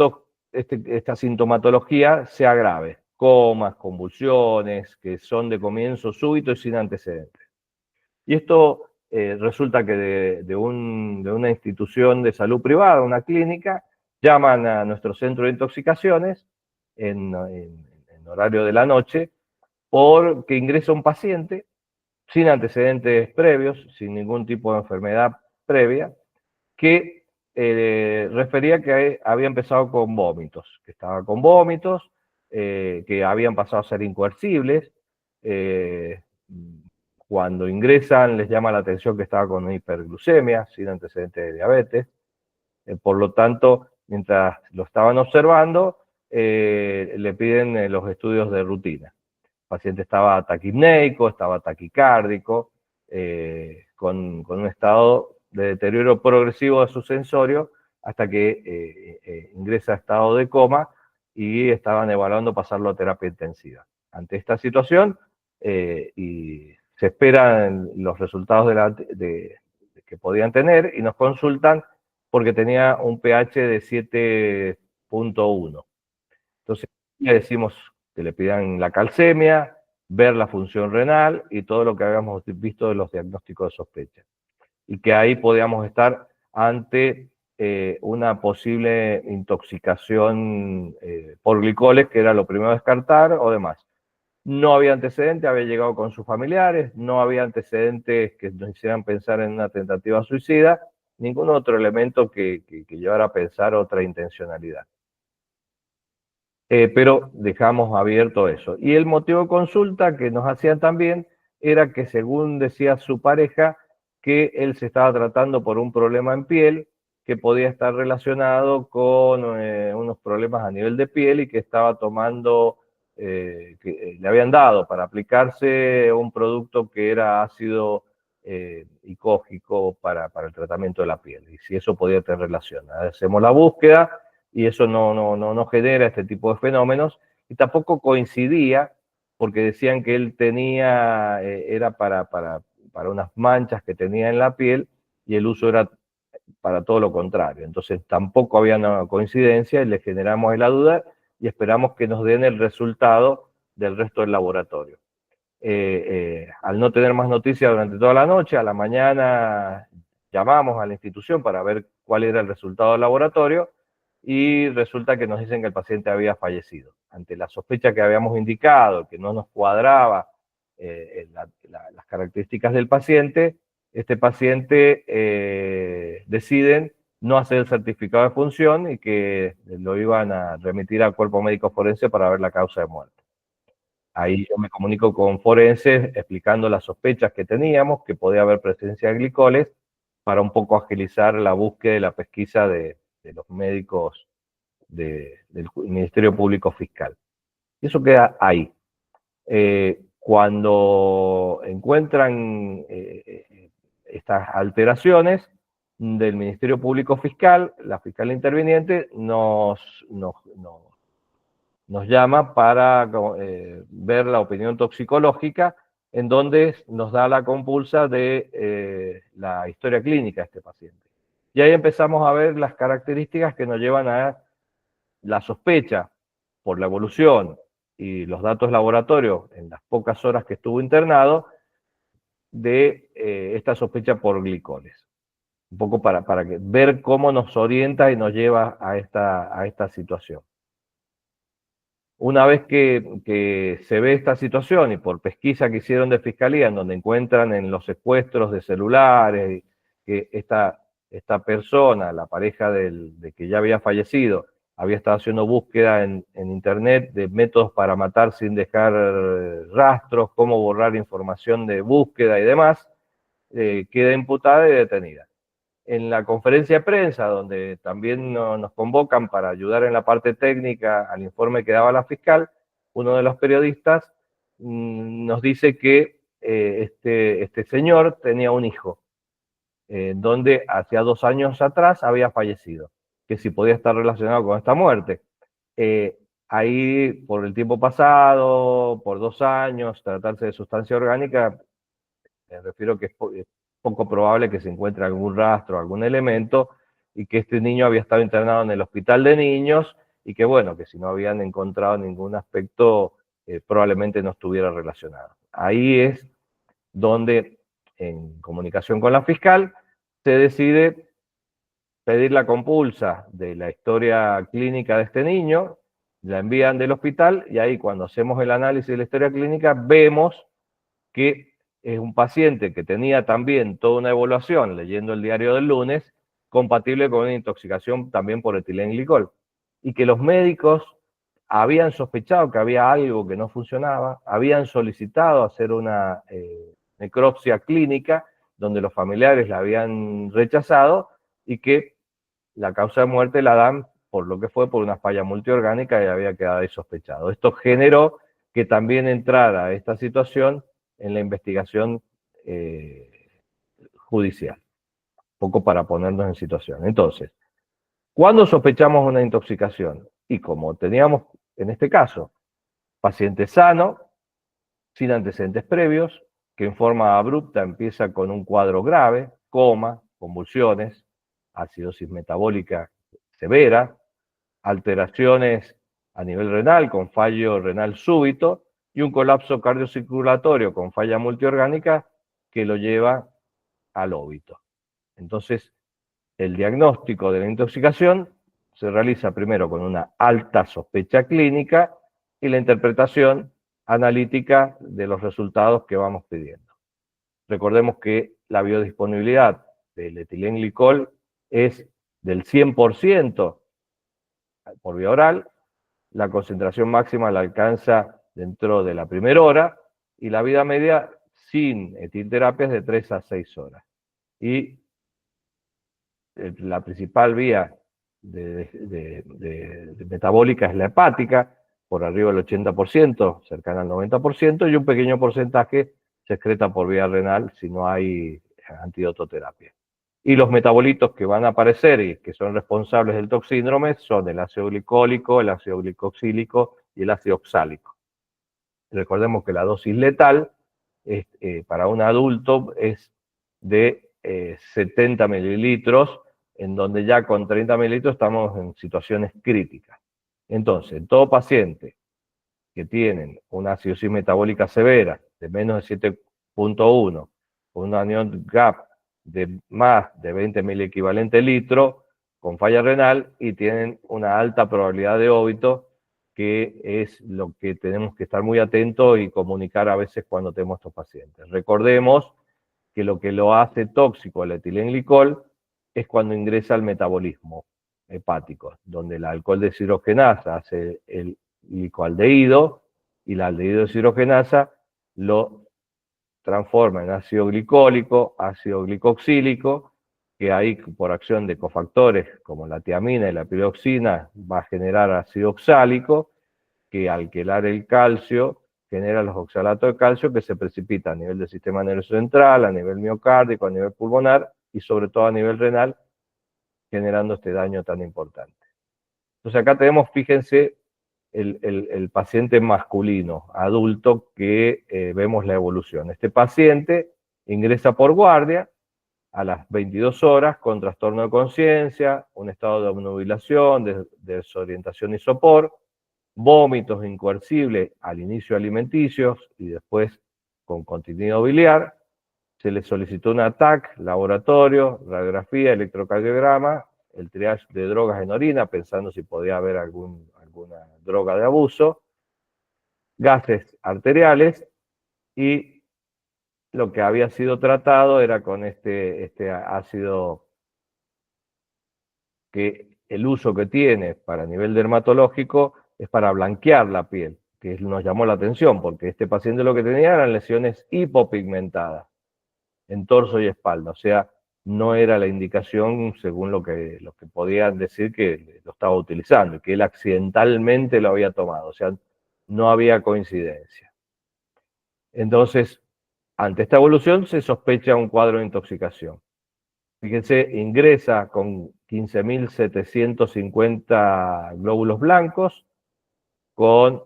esta sintomatología sea grave, comas, convulsiones, que son de comienzo súbito y sin antecedentes. Y esto resulta que de una institución de salud privada, una clínica, llaman a nuestro centro de intoxicaciones en horario de la noche, porque ingresa un paciente sin antecedentes previos, sin ningún tipo de enfermedad previa, que refería que había empezado con vómitos, que estaba con vómitos, que habían pasado a ser incoercibles. Cuando ingresan les llama la atención que estaba con una hiperglucemia, sin antecedentes de diabetes. Por lo tanto, mientras lo estaban observando, le piden los estudios de rutina. El paciente estaba taquipneico, estaba taquicárdico, con un estado de deterioro progresivo de su sensorio, hasta que ingresa a estado de coma y estaban evaluando pasarlo a terapia intensiva. Ante esta situación, y se esperan los resultados que podían tener y nos consultan porque tenía un pH de 7.1. Entonces, le decimos que le pidan la calcemia, ver la función renal y todo lo que habíamos visto de los diagnósticos de sospecha. Y que ahí podíamos estar ante una posible intoxicación por glicoles, que era lo primero a descartar, o demás. No había antecedentes, había llegado con sus familiares, no había antecedentes que nos hicieran pensar en una tentativa suicida, ningún otro elemento que llevara a pensar otra intencionalidad. Pero dejamos abierto eso. Y el motivo de consulta que nos hacían también era que, según decía su pareja, que él se estaba tratando por un problema en piel que podía estar relacionado con unos problemas a nivel de piel y que estaba tomando, que le habían dado para aplicarse un producto que era ácido icógico para el tratamiento de la piel, y si eso podía tener relación. Hacemos la búsqueda y eso no genera este tipo de fenómenos, y tampoco coincidía, porque decían que él tenía, era para unas manchas que tenía en la piel, y el uso era para todo lo contrario. Entonces tampoco había una coincidencia y le generamos la duda y esperamos que nos den el resultado del resto del laboratorio. Al no tener más noticias durante toda la noche, a la mañana llamamos a la institución para ver cuál era el resultado del laboratorio, y resulta que nos dicen que el paciente había fallecido. Ante la sospecha que habíamos indicado, que no nos cuadraba las características del paciente, este paciente deciden no hacer el certificado de función y que lo iban a remitir al cuerpo médico forense para ver la causa de muerte. Ahí yo me comunico con forenses explicando las sospechas que teníamos, que podía haber presencia de glicoles, para un poco agilizar la búsqueda y la pesquisa de los médicos del Ministerio Público Fiscal. Y eso queda ahí. Cuando encuentran estas alteraciones del Ministerio Público Fiscal, la fiscal interviniente nos llama para ver la opinión toxicológica, en donde nos da la compulsa de la historia clínica de este paciente. Y ahí empezamos a ver las características que nos llevan a la sospecha por la evolución y los datos laboratorios en las pocas horas que estuvo internado de esta sospecha por glicoles. Un poco para ver cómo nos orienta y nos lleva a esta situación. Una vez que se ve esta situación y por pesquisa que hicieron de Fiscalía, en donde encuentran en los secuestros de celulares que esta persona, la pareja de que ya había fallecido, había estado haciendo búsqueda en Internet de métodos para matar sin dejar rastros, cómo borrar información de búsqueda y demás, queda imputada y detenida. En la conferencia de prensa, donde también nos convocan para ayudar en la parte técnica al informe que daba la fiscal, uno de los periodistas nos dice que este señor tenía un hijo, donde hacía 2 años atrás había fallecido, que si podía estar relacionado con esta muerte. Ahí, por el tiempo pasado, por 2 años, tratarse de sustancia orgánica, me refiero que es poco probable que se encuentre algún rastro, algún elemento, y que este niño había estado internado en el hospital de niños, y que bueno, que si no habían encontrado ningún aspecto, probablemente no estuviera relacionado. Ahí es donde, en comunicación con la fiscal, se decide pedir la compulsa de la historia clínica de este niño, la envían del hospital, y ahí cuando hacemos el análisis de la historia clínica, vemos que es un paciente que tenía también toda una evaluación, leyendo el diario del lunes, compatible con una intoxicación también por etilenglicol. Y que los médicos habían sospechado que había algo que no funcionaba, habían solicitado hacer una necropsia clínica, donde los familiares la habían rechazado, y que la causa de muerte la dan por lo que fue por una falla multiorgánica y había quedado ahí sospechado. Esto generó que también entrara esta situación en la investigación judicial, un poco para ponernos en situación. Entonces, ¿cuándo sospechamos una intoxicación? Y como teníamos, en este caso, paciente sano, sin antecedentes previos, que en forma abrupta empieza con un cuadro grave, coma, convulsiones, acidosis metabólica severa, alteraciones a nivel renal con fallo renal súbito y un colapso cardiocirculatorio con falla multiorgánica que lo lleva al óbito. Entonces, el diagnóstico de la intoxicación se realiza primero con una alta sospecha clínica y la interpretación analítica de los resultados que vamos pidiendo. Recordemos que la biodisponibilidad del etilenglicol es del 100% por vía oral, la concentración máxima la alcanza dentro de la primera hora y la vida media sin etilterapia es de 3 a 6 horas. Y la principal vía metabólica es la hepática, por arriba del 80%, cercana al 90%, y un pequeño porcentaje se excreta por vía renal si no hay antidototerapia. Y los metabolitos que van a aparecer y que son responsables del toxíndrome son el ácido glicólico, el ácido glicoxílico y el ácido oxálico. Recordemos que la dosis letal para un adulto es de 70 mililitros, en donde ya con 30 mililitros estamos en situaciones críticas. Entonces, en todo paciente que tienen una acidosis metabólica severa de menos de 7.1, un anion gap de más de 20 miliequivalente litro, con falla renal y tienen una alta probabilidad de óbito, que es lo que tenemos que estar muy atentos y comunicar a veces cuando tenemos estos pacientes. Recordemos que lo que lo hace tóxico el etilenglicol es cuando ingresa al metabolismo hepático, donde el alcohol deshidrogenasa hace el glicoaldehído y la aldehído deshidrogenasa lo transforma en ácido glicólico, ácido glicoxílico, que ahí por acción de cofactores como la tiamina y la piroxina va a generar ácido oxálico, que al quelar el calcio genera los oxalatos de calcio que se precipitan a nivel del sistema nervioso central, a nivel miocárdico, a nivel pulmonar y sobre todo a nivel renal, generando este daño tan importante. Entonces acá tenemos, fíjense, el paciente masculino, adulto, que vemos la evolución. Este paciente ingresa por guardia, a las 22 horas con trastorno de conciencia, un estado de obnubilación, desorientación y sopor, vómitos incoercibles al inicio alimenticios y después con contenido biliar. Se le solicitó un ATAC, laboratorio, radiografía, electrocardiograma, el triage de drogas en orina, pensando si podía haber alguna droga de abuso, gases arteriales, y lo que había sido tratado era con este ácido, que el uso que tiene para nivel dermatológico es para blanquear la piel, que nos llamó la atención, porque este paciente lo que tenía eran lesiones hipopigmentadas en torso y espalda, o sea, no era la indicación según lo que podían decir que lo estaba utilizando, que él accidentalmente lo había tomado, o sea, no había coincidencia. Entonces, ante esta evolución se sospecha un cuadro de intoxicación. Fíjense, ingresa con 15.750 glóbulos blancos, con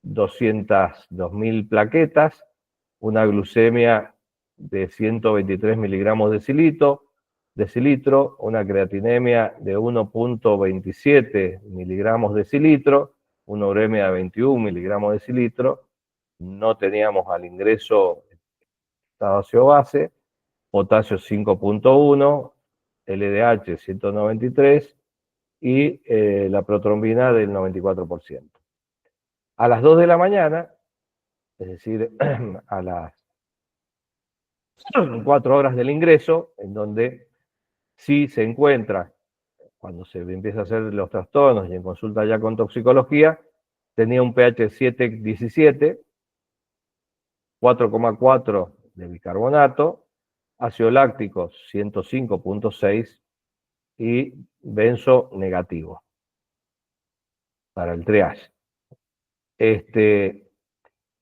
202.000 plaquetas, una glucemia de 123 miligramos de decilitro, una creatinemia de 1.27 miligramos de decilitro, una uremia de 21 miligramos de decilitro. No teníamos al ingreso estado ácido-base, potasio 5.1, LDH 193 y la protrombina del 94%. A las 2 de la mañana, es decir, a las 4 horas del ingreso, en donde sí se encuentra, cuando se empieza a hacer los trastornos y en consulta ya con toxicología, tenía un pH 7,17, 4,4 de bicarbonato, ácido láctico 105.6 y benzo negativo para el triage.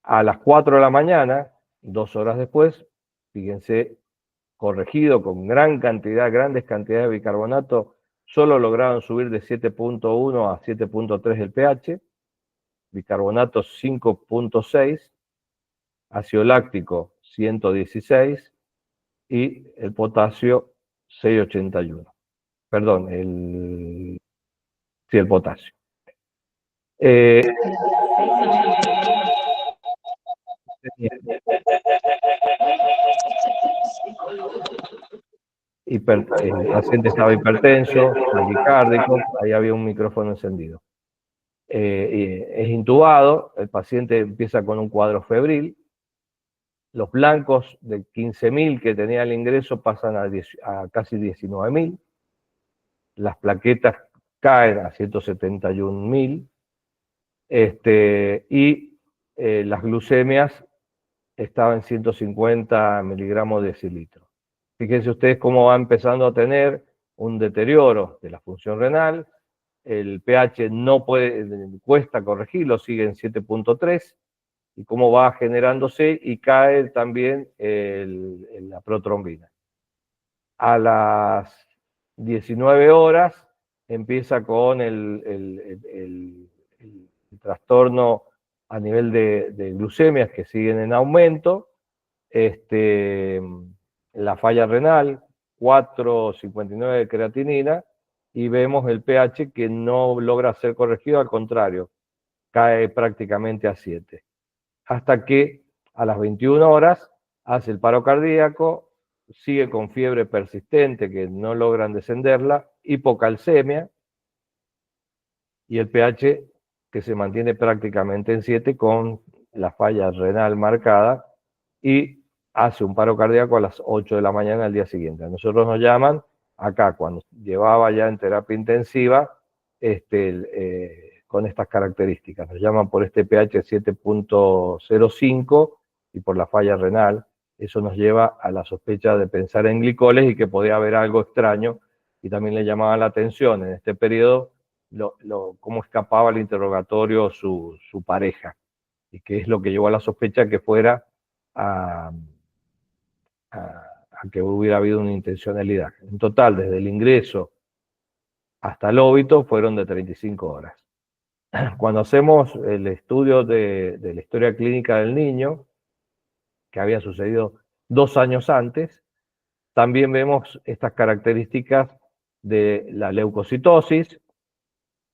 A las 4 de la mañana, 2 horas después, fíjense, corregido con grandes cantidades de bicarbonato, solo lograron subir de 7.1 a 7.3 el pH, bicarbonato 5.6, ácido láctico 116 y el potasio 681. Perdón, el potasio. El paciente estaba hipertenso, taquicárdico, ahí había un micrófono encendido. Es intubado, el paciente empieza con un cuadro febril, los blancos de 15.000 que tenía el ingreso pasan a casi 19.000, las plaquetas caen a 171.000, y las glucemias estaban en 150 miligramos de decilitro. Fíjense ustedes cómo va empezando a tener un deterioro de la función renal, el pH cuesta corregirlo, sigue en 7.3, y cómo va generándose y cae también la protrombina. A las 19 horas empieza con el trastorno a nivel de glucemias que siguen en aumento, la falla renal, 4,59 de creatinina, y vemos el pH que no logra ser corregido, al contrario, cae prácticamente a 7. Hasta que a las 21 horas hace el paro cardíaco, sigue con fiebre persistente que no logran descenderla, hipocalcemia, y el pH que se mantiene prácticamente en 7 con la falla renal marcada, y hace un paro cardíaco a las 8 de la mañana al día siguiente. A nosotros nos llaman acá, cuando llevaba ya en terapia intensiva, con estas características. Nos llaman por este pH 7.05 y por la falla renal. Eso nos lleva a la sospecha de pensar en glicoles y que podía haber algo extraño, y también le llamaba la atención en este periodo cómo escapaba al interrogatorio su pareja, y que es lo que llevó a la sospecha que fuera a que hubiera habido una intencionalidad. En total, desde el ingreso hasta el óbito, fueron de 35 horas. Cuando hacemos el estudio de la historia clínica del niño, que había sucedido 2 años antes, también vemos estas características de la leucocitosis,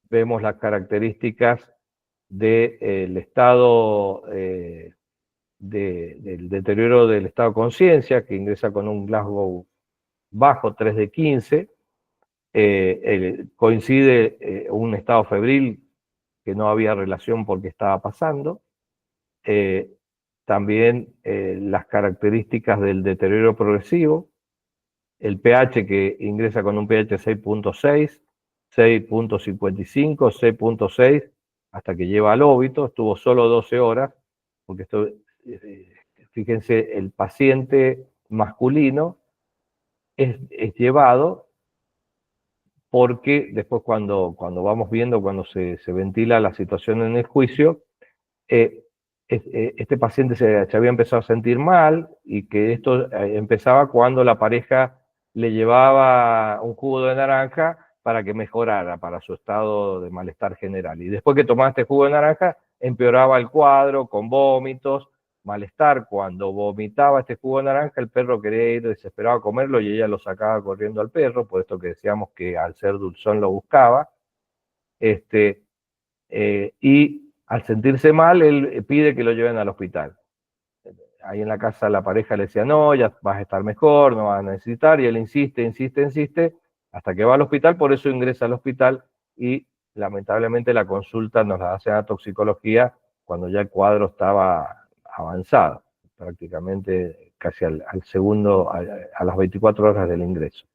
vemos las características del estado del deterioro del estado de conciencia, que ingresa con un Glasgow bajo, 3 de 15, coincide un estado febril que no había relación porque estaba pasando, también las características del deterioro progresivo, el pH que ingresa con un pH 6.6, 6.55, 6.6, hasta que lleva al óbito, estuvo solo 12 horas, porque esto, fíjense, el paciente masculino es llevado porque después cuando vamos viendo, cuando se ventila la situación en el juicio, este paciente se había empezado a sentir mal y que esto empezaba cuando la pareja le llevaba un jugo de naranja para que mejorara, para su estado de malestar general. Y después que tomaba este jugo de naranja, empeoraba el cuadro con vómitos, malestar. Cuando vomitaba este jugo de naranja, el perro quería ir desesperado a comerlo y ella lo sacaba corriendo al perro, por esto que decíamos que al ser dulzón lo buscaba. Y al sentirse mal, él pide que lo lleven al hospital. Ahí en la casa la pareja le decía, no, ya vas a estar mejor, no vas a necesitar, y él insiste, hasta que va al hospital, por eso ingresa al hospital, y lamentablemente la consulta nos la hacen a toxicología cuando ya el cuadro estaba avanzado, prácticamente casi al segundo, a las 24 horas del ingreso.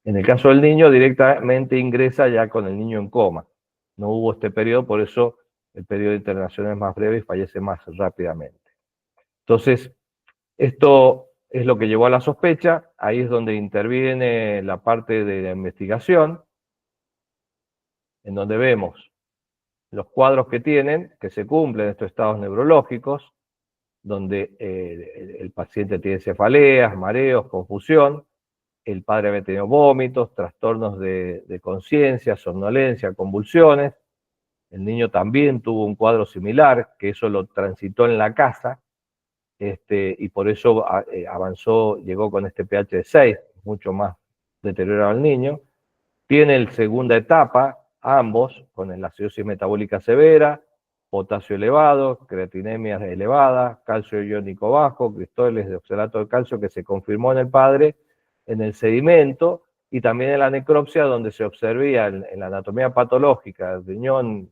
En el caso del niño, directamente ingresa ya con el niño en coma. No hubo este periodo, por eso el periodo de internación es más breve y fallece más rápidamente. Entonces, esto es lo que llevó a la sospecha, ahí es donde interviene la parte de la investigación, en donde vemos los cuadros que tienen, que se cumplen estos estados neurológicos, donde el paciente tiene cefaleas, mareos, confusión, el padre había tenido vómitos, trastornos de conciencia, somnolencia, convulsiones. El niño también tuvo un cuadro similar, que eso lo transitó en la casa, y por eso avanzó, llegó con este pH de 6, mucho más deteriorado el niño. Tiene la segunda etapa, ambos, con la acidosis metabólica severa, potasio elevado, creatinemia elevada, calcio iónico bajo, cristales de oxalato de calcio que se confirmó en el padre, en el sedimento, y también en la necropsia, donde se observía en la anatomía patológica del riñón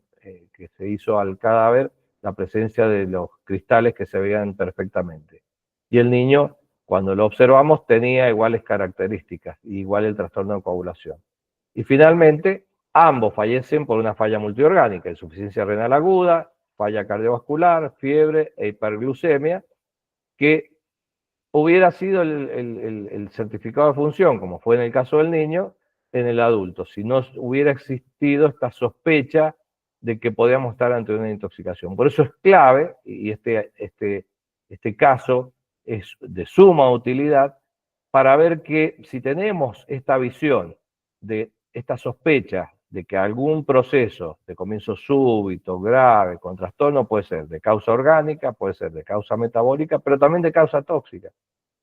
que se hizo al cadáver, la presencia de los cristales que se veían perfectamente. Y el niño, cuando lo observamos, tenía iguales características, igual el trastorno de coagulación. Y finalmente, ambos fallecen por una falla multiorgánica, insuficiencia renal aguda, falla cardiovascular, fiebre e hiperglucemia, que hubiera sido el certificado de función, como fue en el caso del niño, en el adulto, si no hubiera existido esta sospecha de que podíamos estar ante una intoxicación. Por eso es clave, y este caso es de suma utilidad, para ver que si tenemos esta visión de esta sospecha de que algún proceso de comienzo súbito, grave, con trastorno, puede ser de causa orgánica, puede ser de causa metabólica, pero también de causa tóxica.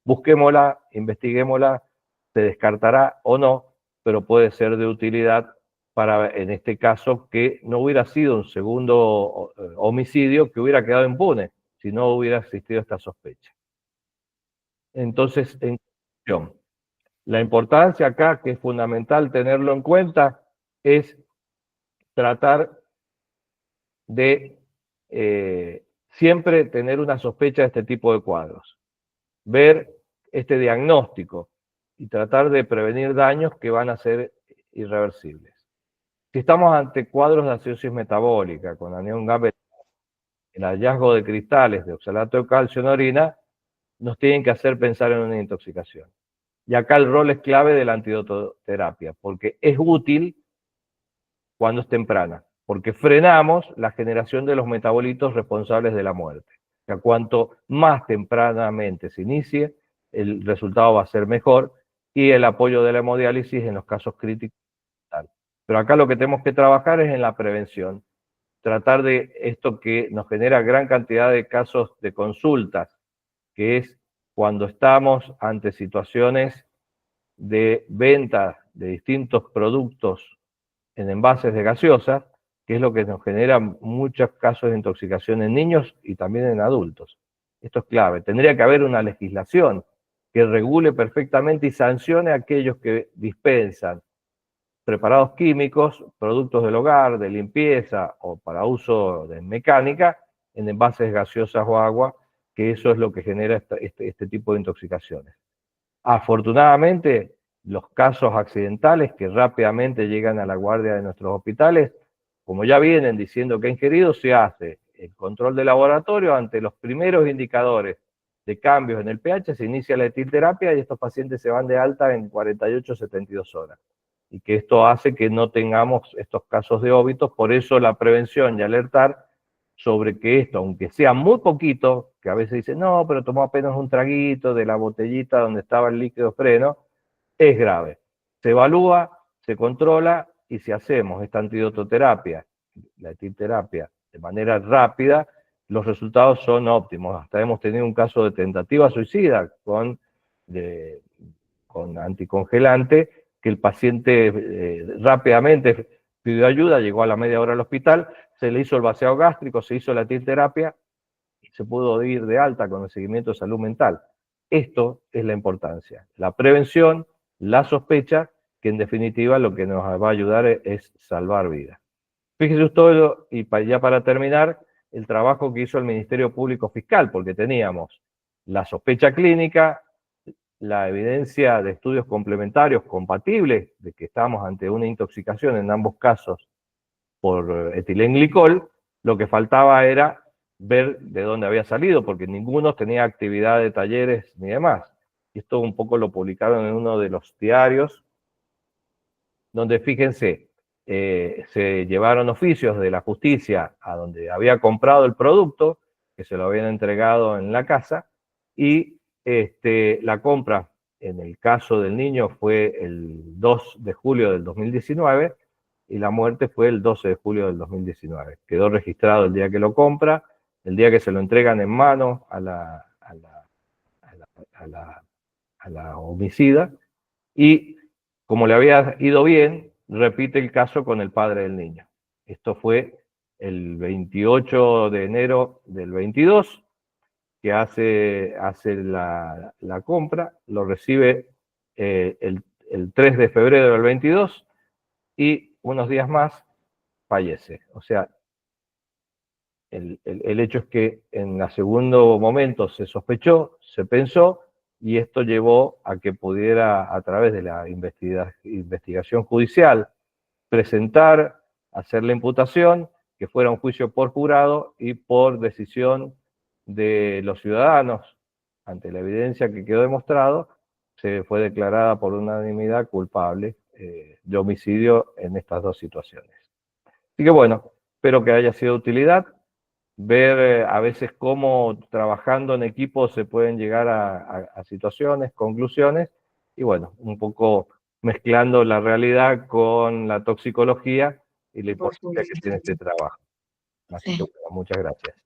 Busquémosla, investiguémosla, se descartará o no, pero puede ser de utilidad para, en este caso, que no hubiera sido un segundo homicidio que hubiera quedado impune si no hubiera existido esta sospecha. Entonces, en conclusión, la importancia acá, que es fundamental tenerlo en cuenta, es tratar de siempre tener una sospecha de este tipo de cuadros. Ver este diagnóstico y tratar de prevenir daños que van a ser irreversibles. Si estamos ante cuadros de acidosis metabólica, con anión gamma, el hallazgo de cristales de oxalato de calcio en orina, nos tienen que hacer pensar en una intoxicación. Y acá el rol es clave de la antidototerapia, porque es útil cuando es temprana, porque frenamos la generación de los metabolitos responsables de la muerte. O sea, cuanto más tempranamente se inicie, el resultado va a ser mejor, y el apoyo de la hemodiálisis en los casos críticos. Pero acá lo que tenemos que trabajar es en la prevención, tratar de esto que nos genera gran cantidad de casos de consultas, que es cuando estamos ante situaciones de venta de distintos productos en envases de gaseosas, que es lo que nos genera muchos casos de intoxicación en niños y también en adultos. Esto es clave. Tendría que haber una legislación que regule perfectamente y sancione a aquellos que dispensan preparados químicos, productos del hogar, de limpieza o para uso de mecánica, en envases gaseosas o agua, que eso es lo que genera este tipo de intoxicaciones. Afortunadamente, los casos accidentales que rápidamente llegan a la guardia de nuestros hospitales, como ya vienen diciendo que ha ingerido, se hace el control de laboratorio ante los primeros indicadores de cambios en el pH, se inicia la etilterapia y estos pacientes se van de alta en 48-72 horas. Y que esto hace que no tengamos estos casos de óbitos, por eso la prevención y alertar sobre que esto, aunque sea muy poquito, que a veces dicen, no, pero tomó apenas un traguito de la botellita donde estaba el líquido freno, es grave. Se evalúa, se controla, y si hacemos esta antidototerapia, la etilterapia, de manera rápida, los resultados son óptimos. Hasta hemos tenido un caso de tentativa suicida con anticongelante, que el paciente rápidamente pidió ayuda, llegó a la media hora al hospital, se le hizo el vaciado gástrico, se hizo la etilterapia y se pudo ir de alta con el seguimiento de salud mental. Esto es la importancia, la prevención, la sospecha, que en definitiva lo que nos va a ayudar es salvar vidas. Fíjese todo, y ya para terminar, el trabajo que hizo el Ministerio Público Fiscal, porque teníamos la sospecha clínica, la evidencia de estudios complementarios compatibles de que estábamos ante una intoxicación en ambos casos por etilenglicol. Lo que faltaba era ver de dónde había salido, porque ninguno tenía actividad de talleres ni demás. Y esto un poco lo publicaron en uno de los diarios, donde, fíjense, se llevaron oficios de la justicia a donde había comprado el producto, que se lo habían entregado en la casa, y la compra, en el caso del niño, fue el 2 de julio del 2019 y la muerte fue el 12 de julio del 2019. Quedó registrado el día que lo compra, el día que se lo entregan en mano a la homicida, y como le había ido bien, repite el caso con el padre del niño. Esto fue el 28 de enero del 22, que hace la compra, lo recibe el 3 de febrero del 22 y unos días más fallece. O sea, el hecho es que en el segundo momento se sospechó, se pensó, y esto llevó a que pudiera, a través de la investigación judicial, presentar, hacer la imputación, que fuera un juicio por jurado y por decisión de los ciudadanos. Ante la evidencia que quedó demostrado, se fue declarada por unanimidad culpable de homicidio en estas dos situaciones. Así que bueno, espero que haya sido de utilidad. Ver a veces cómo trabajando en equipo se pueden llegar a situaciones, conclusiones, y bueno, un poco mezclando la realidad con la toxicología y la importancia que tiene este trabajo. Así que bueno, muchas gracias.